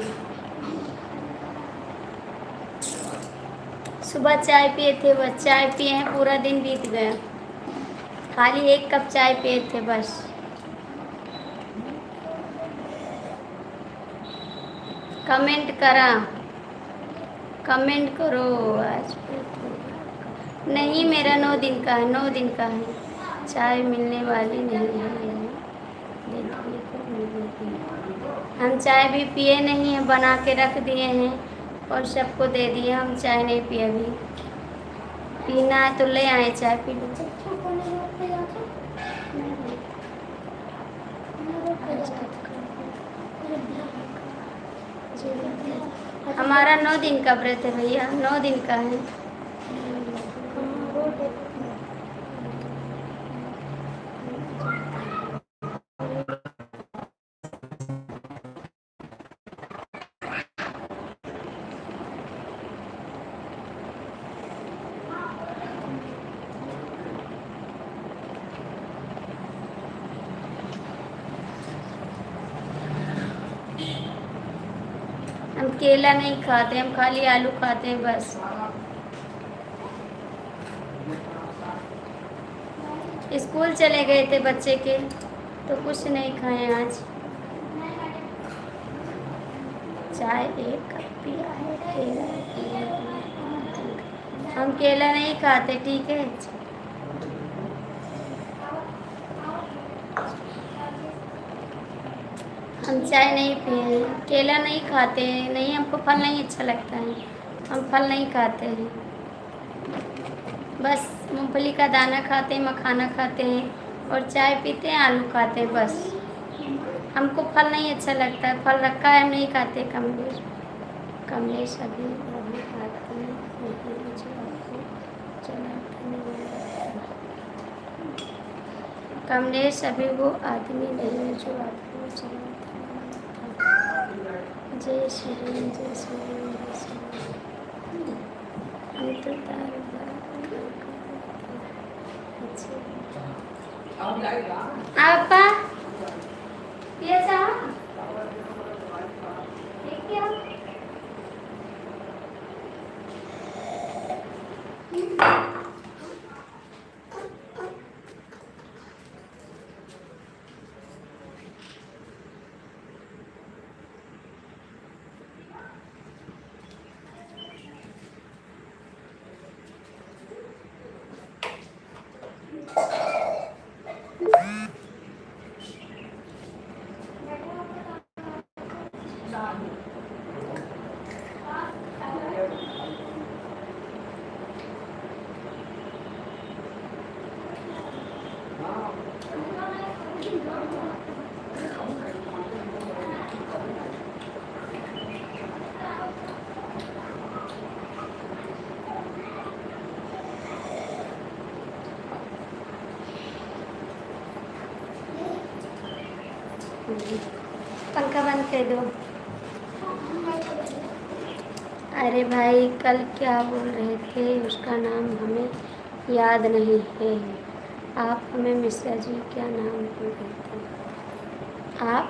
सुबह चाय पिए थे, बस चाय पिए हैं, पूरा दिन बीत गया। खाली 1 कप चाय पिए थे बस। कमेंट करा, कमेंट करो। आज नहीं, मेरा 9 दिन का है, 9 दिन का है। चाय मिलने वाली नहीं है, देखिए तो मिलेगी। हम चाय भी पिए नहीं हैं, बना के रख दिए हैं और सबको दे दिए। हम चाय नहीं पिए अभी। पीना है तो ले आए, चाय पी लो। हमारा 9 दिन का व्रत है भैया, 9 दिन का है। हम केला नहीं खाते, हम खाली आलू खाते हैं बस। स्कूल चले गए थे बच्चे के, तो कुछ नहीं खाए आज। चाय 1 कप पिया है, केला हम केला नहीं खाते, ठीक है। हम चाय नहीं पिए, केला नहीं खाते, नहीं हमको फल नहीं अच्छा लगता है, हम फल नहीं खाते हैं। बस मूंगफली का दाना खाते हैं, मखाना खाते हैं और चाय पीते हैं, आलू खाते हैं बस। हमको फल नहीं अच्छा लगता है, फल रखा है हम नहीं खाते। कमलेश कमलेश अभी वही आती नहीं, मुझे आपको चलाता नहीं। कमलेश अभी वो आदमी नहीं है जो आपको चलाता। जय श्री राम, जय श्री राम, जय श्री राम। हम तो दाल आपा ये चाह क्या पंखा बंद कर दो। अरे भाई कल क्या बोल रहे थे, उसका नाम हमें याद नहीं है। आप हमें मिश्रा जी क्या नाम बोल रहे थे? आप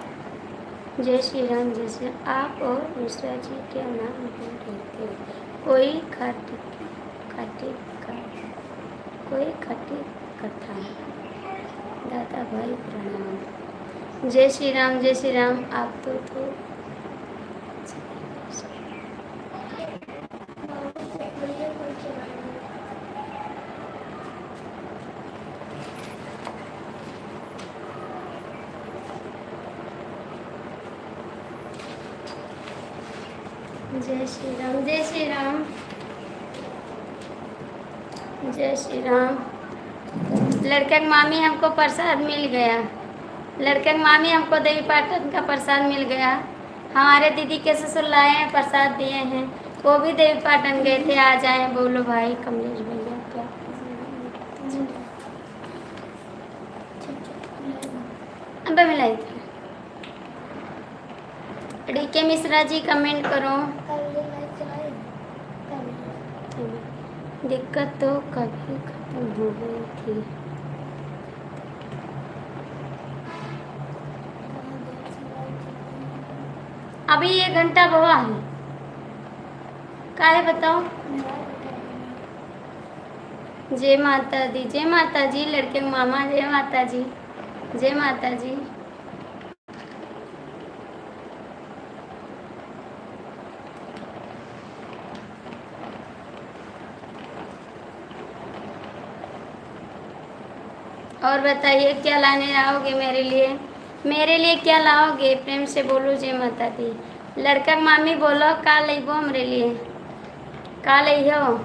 जय श्री राम, जय श्री राम। आप और मिश्रा जी क्या नाम बोल रहे थे? कोई खटी खटी कोई खटी कथा। दादा भाई प्रणाम। जय श्री राम, जय श्री राम। आप तो जय श्री राम, जय श्री राम, जय श्री राम। लड़के की मामी हमको प्रसाद मिल गया। लड़के की मामी हमको देवी पाटन का प्रसाद मिल गया। हमारे दीदी के ससुर लाए हैं, प्रसाद दिए हैं। वो भी देवी पाटन गए थे, आ जाए। बोलो भाई कमलेश भैया क्या अब मिलाई थी। डीके मिश्रा जी कमेंट करो। दिक्कत तो कभी खत्म हो गई थी। अभी 1 घंटा हुआ है। काहे बताओ? जय माता दी, जय माता जी। लड़के के मामा, जय माता जी, जय माता जी। और बताइए क्या लाने आओगे मेरे लिए? मेरे लिए क्या लाओगे? प्रेम से बोलो जय माता दी। लड़का के मामी बोलो का लेबो हमरे लिए, का लइहो?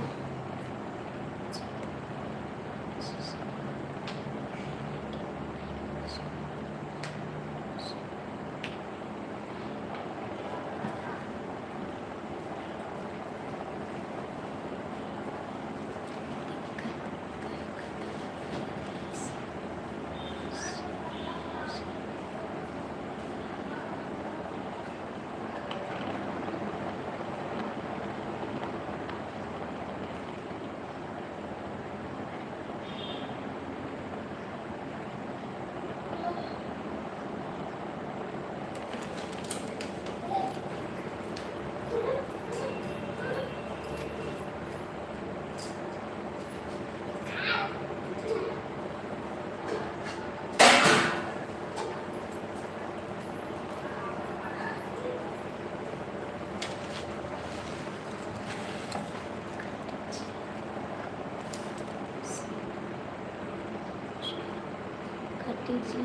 खट्टी जी।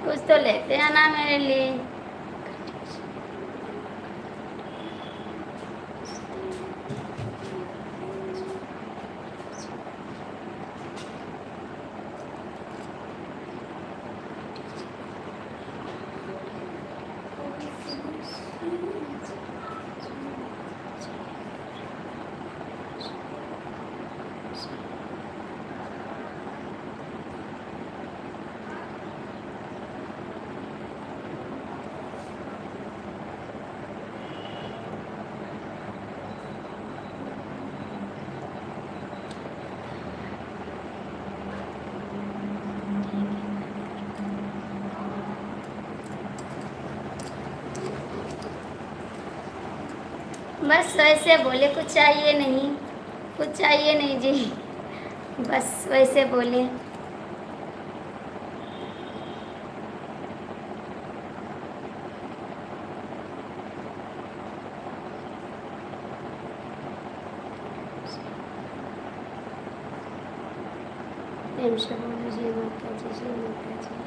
कुछ तो लेते आना मेरे लिए। बस वैसे बोले, कुछ चाहिए नहीं, कुछ चाहिए नहीं जी, बस वैसे बोले। प्रेम से बोलो जय माता जी, जय माता जी।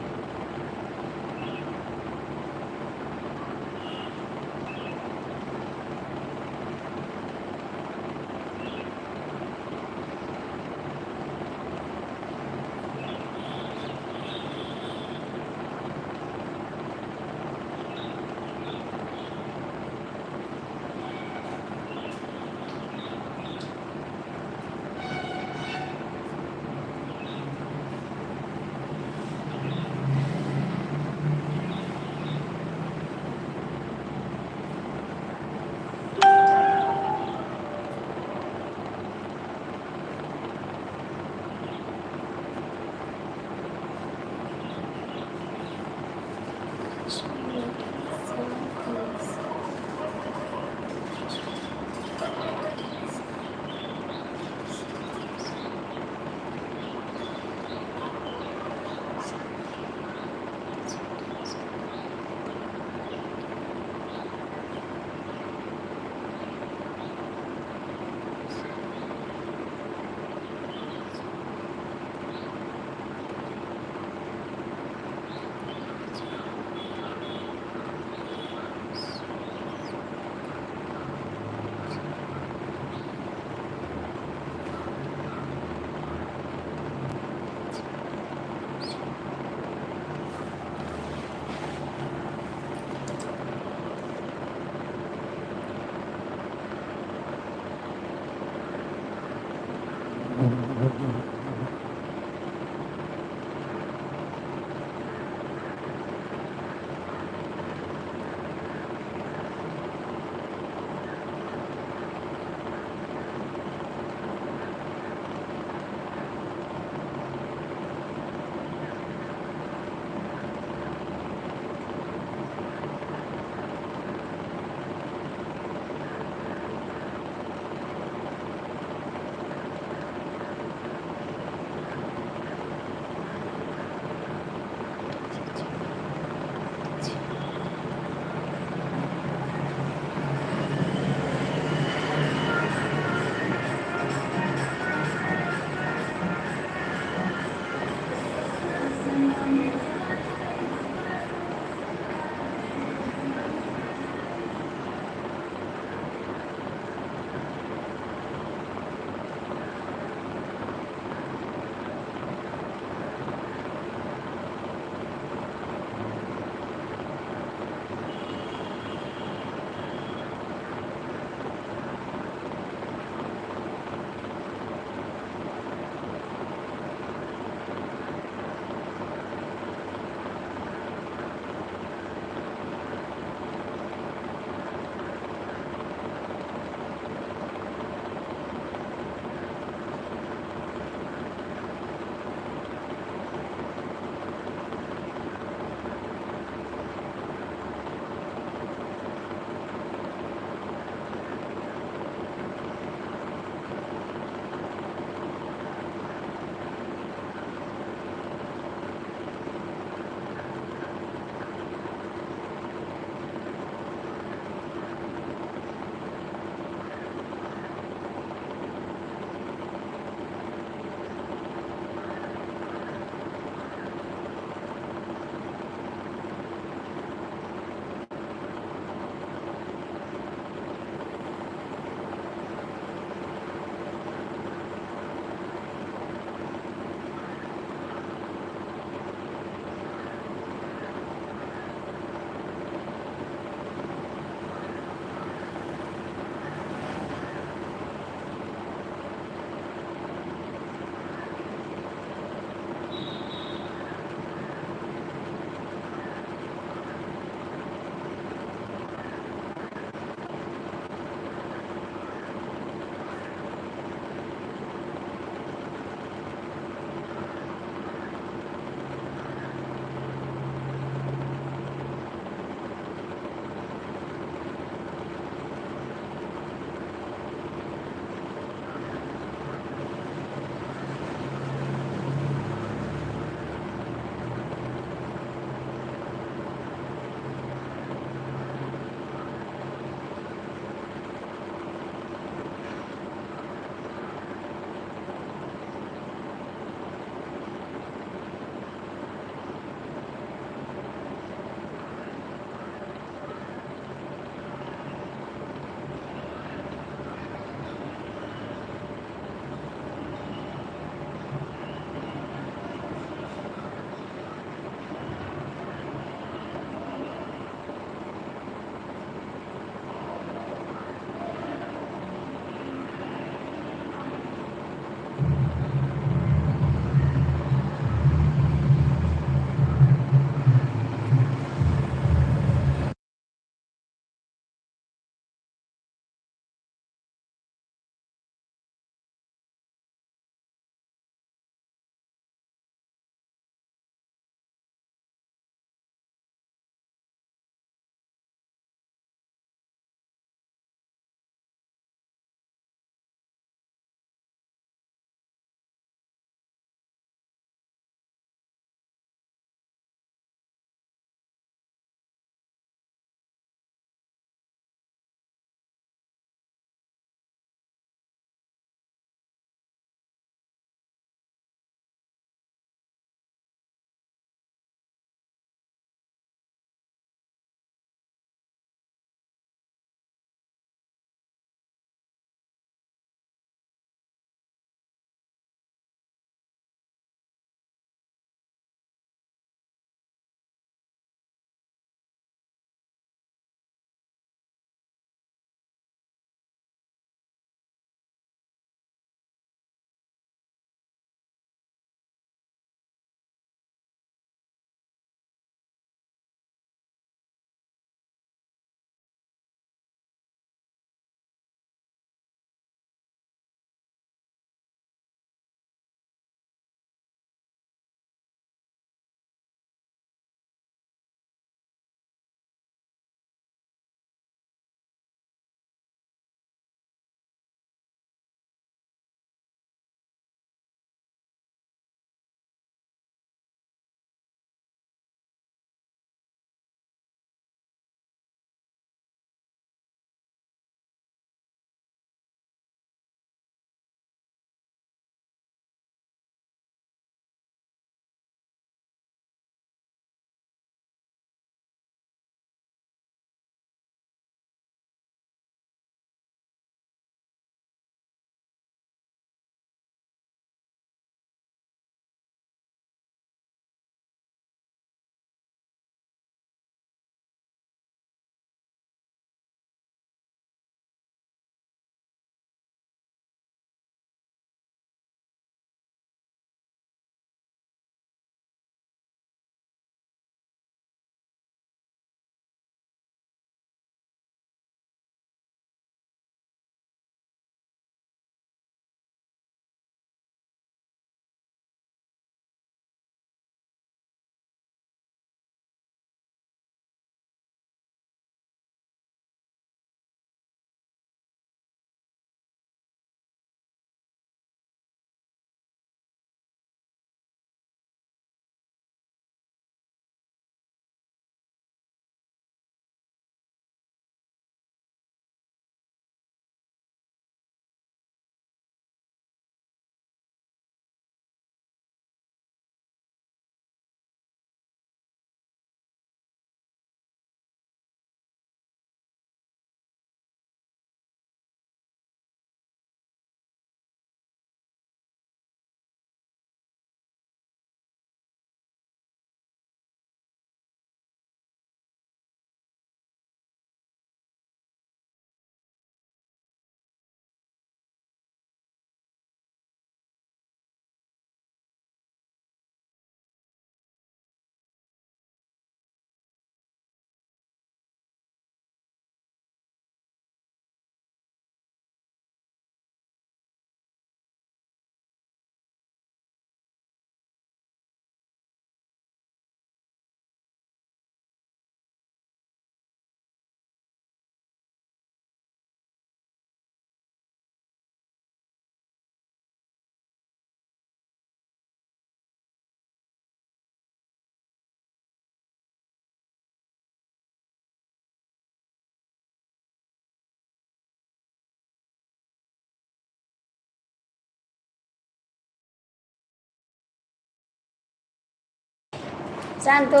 शांत हो,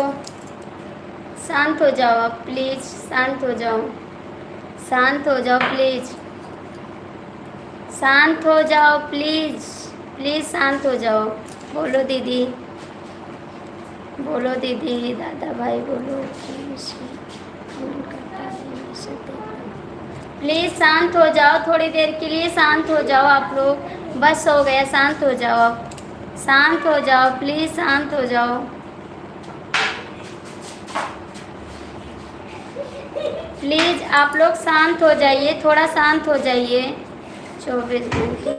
शांत हो जाओ आप प्लीज, शांत हो जाओ, शांत हो जाओ प्लीज, शांत हो जाओ प्लीज, प्लीज शांत हो जाओ। बोलो दीदी, बोलो दीदी, दादा भाई बोलो। प्लीज शांत हो जाओ, थोड़ी देर के लिए शांत हो जाओ आप लोग, बस हो गया, शांत हो जाओ आप, शांत हो जाओ प्लीज, शांत हो जाओ प्लीज, आप लोग शांत हो जाइए, थोड़ा शांत हो जाइए। 24 घंटे।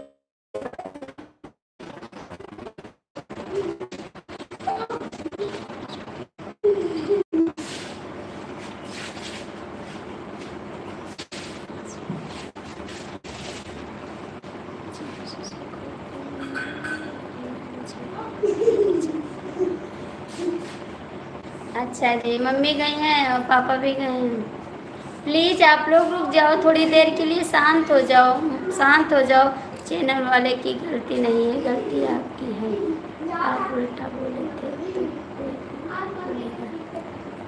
अच्छा जी, मम्मी गई हैं और पापा भी गए हैं। प्लीज़ आप लोग रुक जाओ थोड़ी देर के लिए, शांत हो जाओ, शांत हो जाओ। चैनल वाले की गलती नहीं है, गलती आपकी है, आप उल्टा बोले थे तो कोई बोलेगा।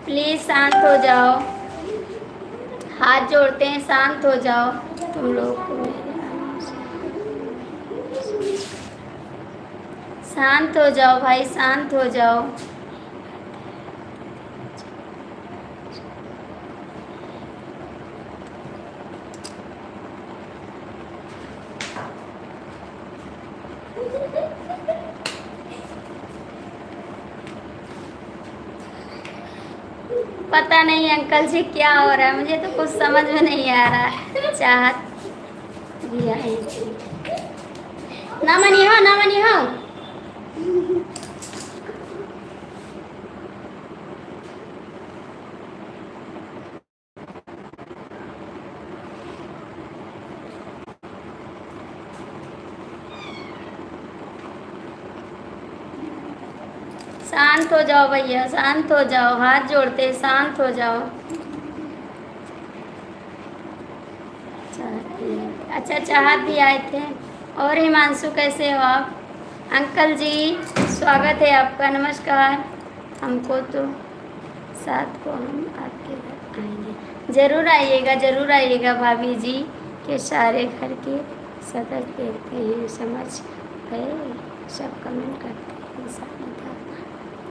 प्लीज़ शांत हो जाओ, हाथ जोड़ते हैं, शांत हो जाओ तुम लोग को मेरे आने से। शांत हो जाओ भाई, शांत हो जाओ। पता नहीं अंकल जी क्या हो रहा है, मुझे तो कुछ समझ में नहीं आ रहा है। चाहत भी आई थी। ना मनी हो, ना मनी हो। शांत हो जाओ भैया, शांत हो जाओ, हाथ जोड़ते शांत हो जाओ। अच्छा, चाहत भी आए थे। और हिमांशु कैसे हो आप? अंकल जी स्वागत है आपका, नमस्कार। हमको तो साथ को हम आपके घर आएंगे, ज़रूर आइएगा, ज़रूर आइएगा भाभी जी के सारे घर के सदस्य देखते हैं, समझ गए, सब कमेंट करते हैं, इंसान था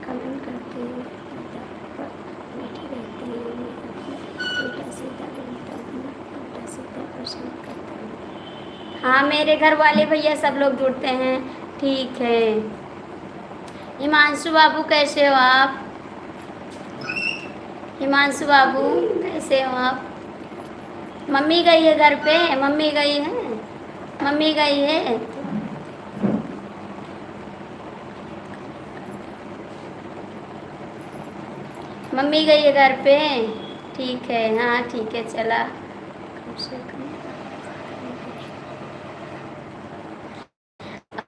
कमेंट करते हैं, बैठे रहते हैं, उल्टा सीधा बोलता हूँ, उल्टा सीधा पसंद करता हूँ। हाँ मेरे घर वाले भैया सब लोग जुड़ते हैं, ठीक है। हिमांशु बाबू कैसे हो आप? हिमांशु बाबू कैसे हो आप? मम्मी गई है घर पे, मम्मी गई है, मम्मी गई है। मम्मी गई है घर पे, ठीक है, हाँ ठीक है, चला कम से कम।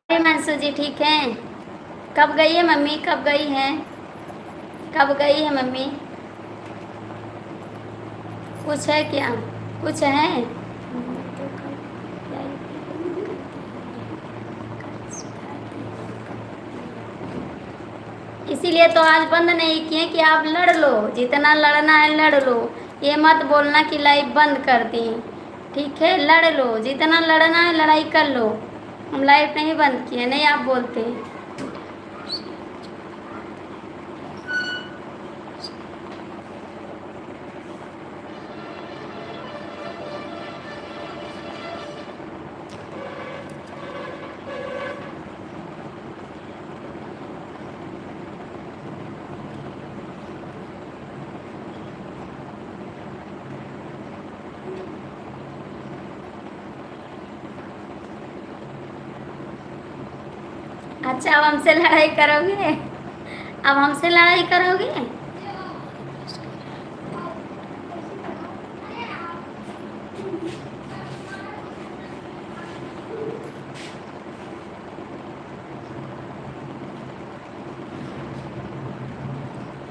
अरे मंसू जी ठीक है। कब गई है मम्मी, कब गई है, कब गई है मम्मी? कुछ है क्या, कुछ है? इसीलिए तो आज बंद नहीं किए कि आप लड़ लो, जितना लड़ना है लड़ लो, ये मत बोलना कि लाइव बंद कर दी, ठीक है? लड़ लो, जितना लड़ना है लड़ाई कर लो, हम लाइव नहीं बंद किए, नहीं आप बोलते। अच्छा अब हमसे लड़ाई करोगे, अब हमसे लड़ाई करोगे?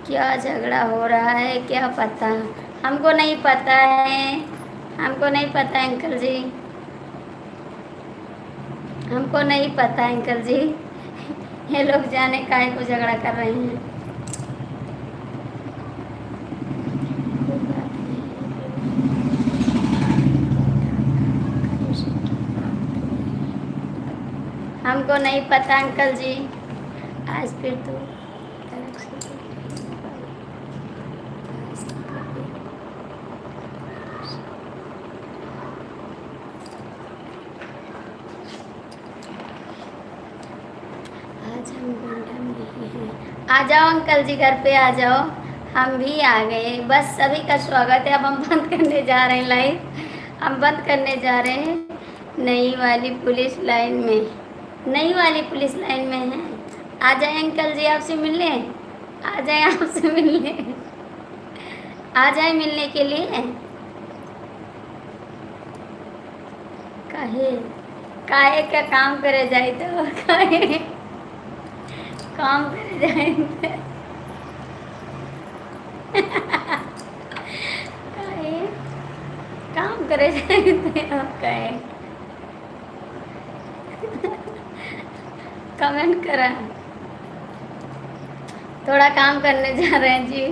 क्या झगड़ा हो रहा है क्या पता, हमको नहीं पता है, हमको नहीं पता अंकल जी, हमको नहीं पता अंकल जी। ये लोग जाने काहे को झगड़ा कर रहे हैं। हमको नहीं पता अंकल जी, आज फिर तो आज हम गंडम नहीं हैं। आ जाओ अंकल जी, घर पे आ जाओ, हम भी आ गए। बस सभी का स्वागत है। अब हम बंद करने जा रहे हैं लाइव, हम बंद करने जा रहे हैं। नई वाली पुलिस लाइन में, नई वाली पुलिस लाइन में है। आ जाए अंकल जी आपसे मिलने, आ जाए आपसे मिलने, आ जाए मिलने के लिए। काहे काहे का काम करे जाए तो काहे काम करे जाए काहे काम करे जाए तो आप काहे कमेंट करा। थोड़ा काम करने जा रहे हैं जी,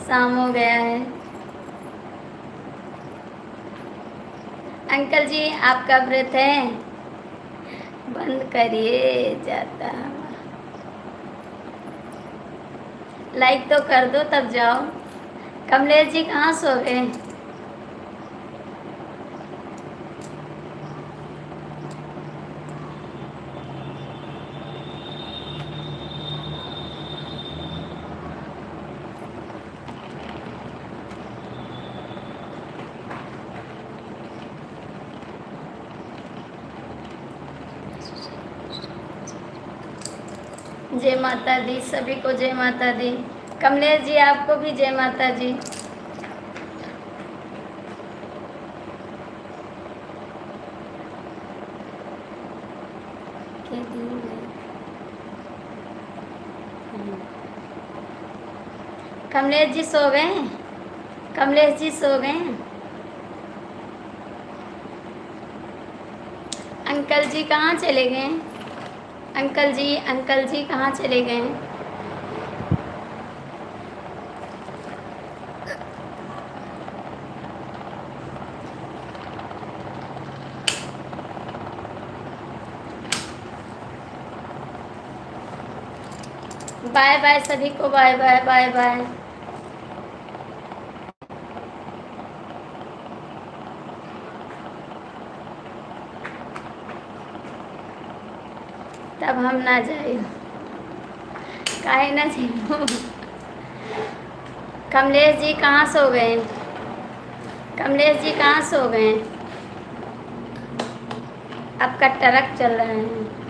शाम हो गया है। अंकल जी आपका व्रत है, बंद करिए जाता। लाइक तो कर दो तब जाओ। कमलेश जी कहाँ सो गए? जय माता दी, सभी को जय माता दी। कमलेश जी आपको भी जय माता जी। कमलेश जी सो गए हैं? कमलेश जी सो गए हैं? अंकल जी कहाँ चले गए? अंकल जी कहाँ चले गए? बाय बाय सभी को, बाय बाय बाय बाय। तब हम ना जाए, काहे ना जाए। कमलेश जी कहाँ सो गए? कमलेश जी कहाँ सो गए? आपका ट्रक चल रहा है।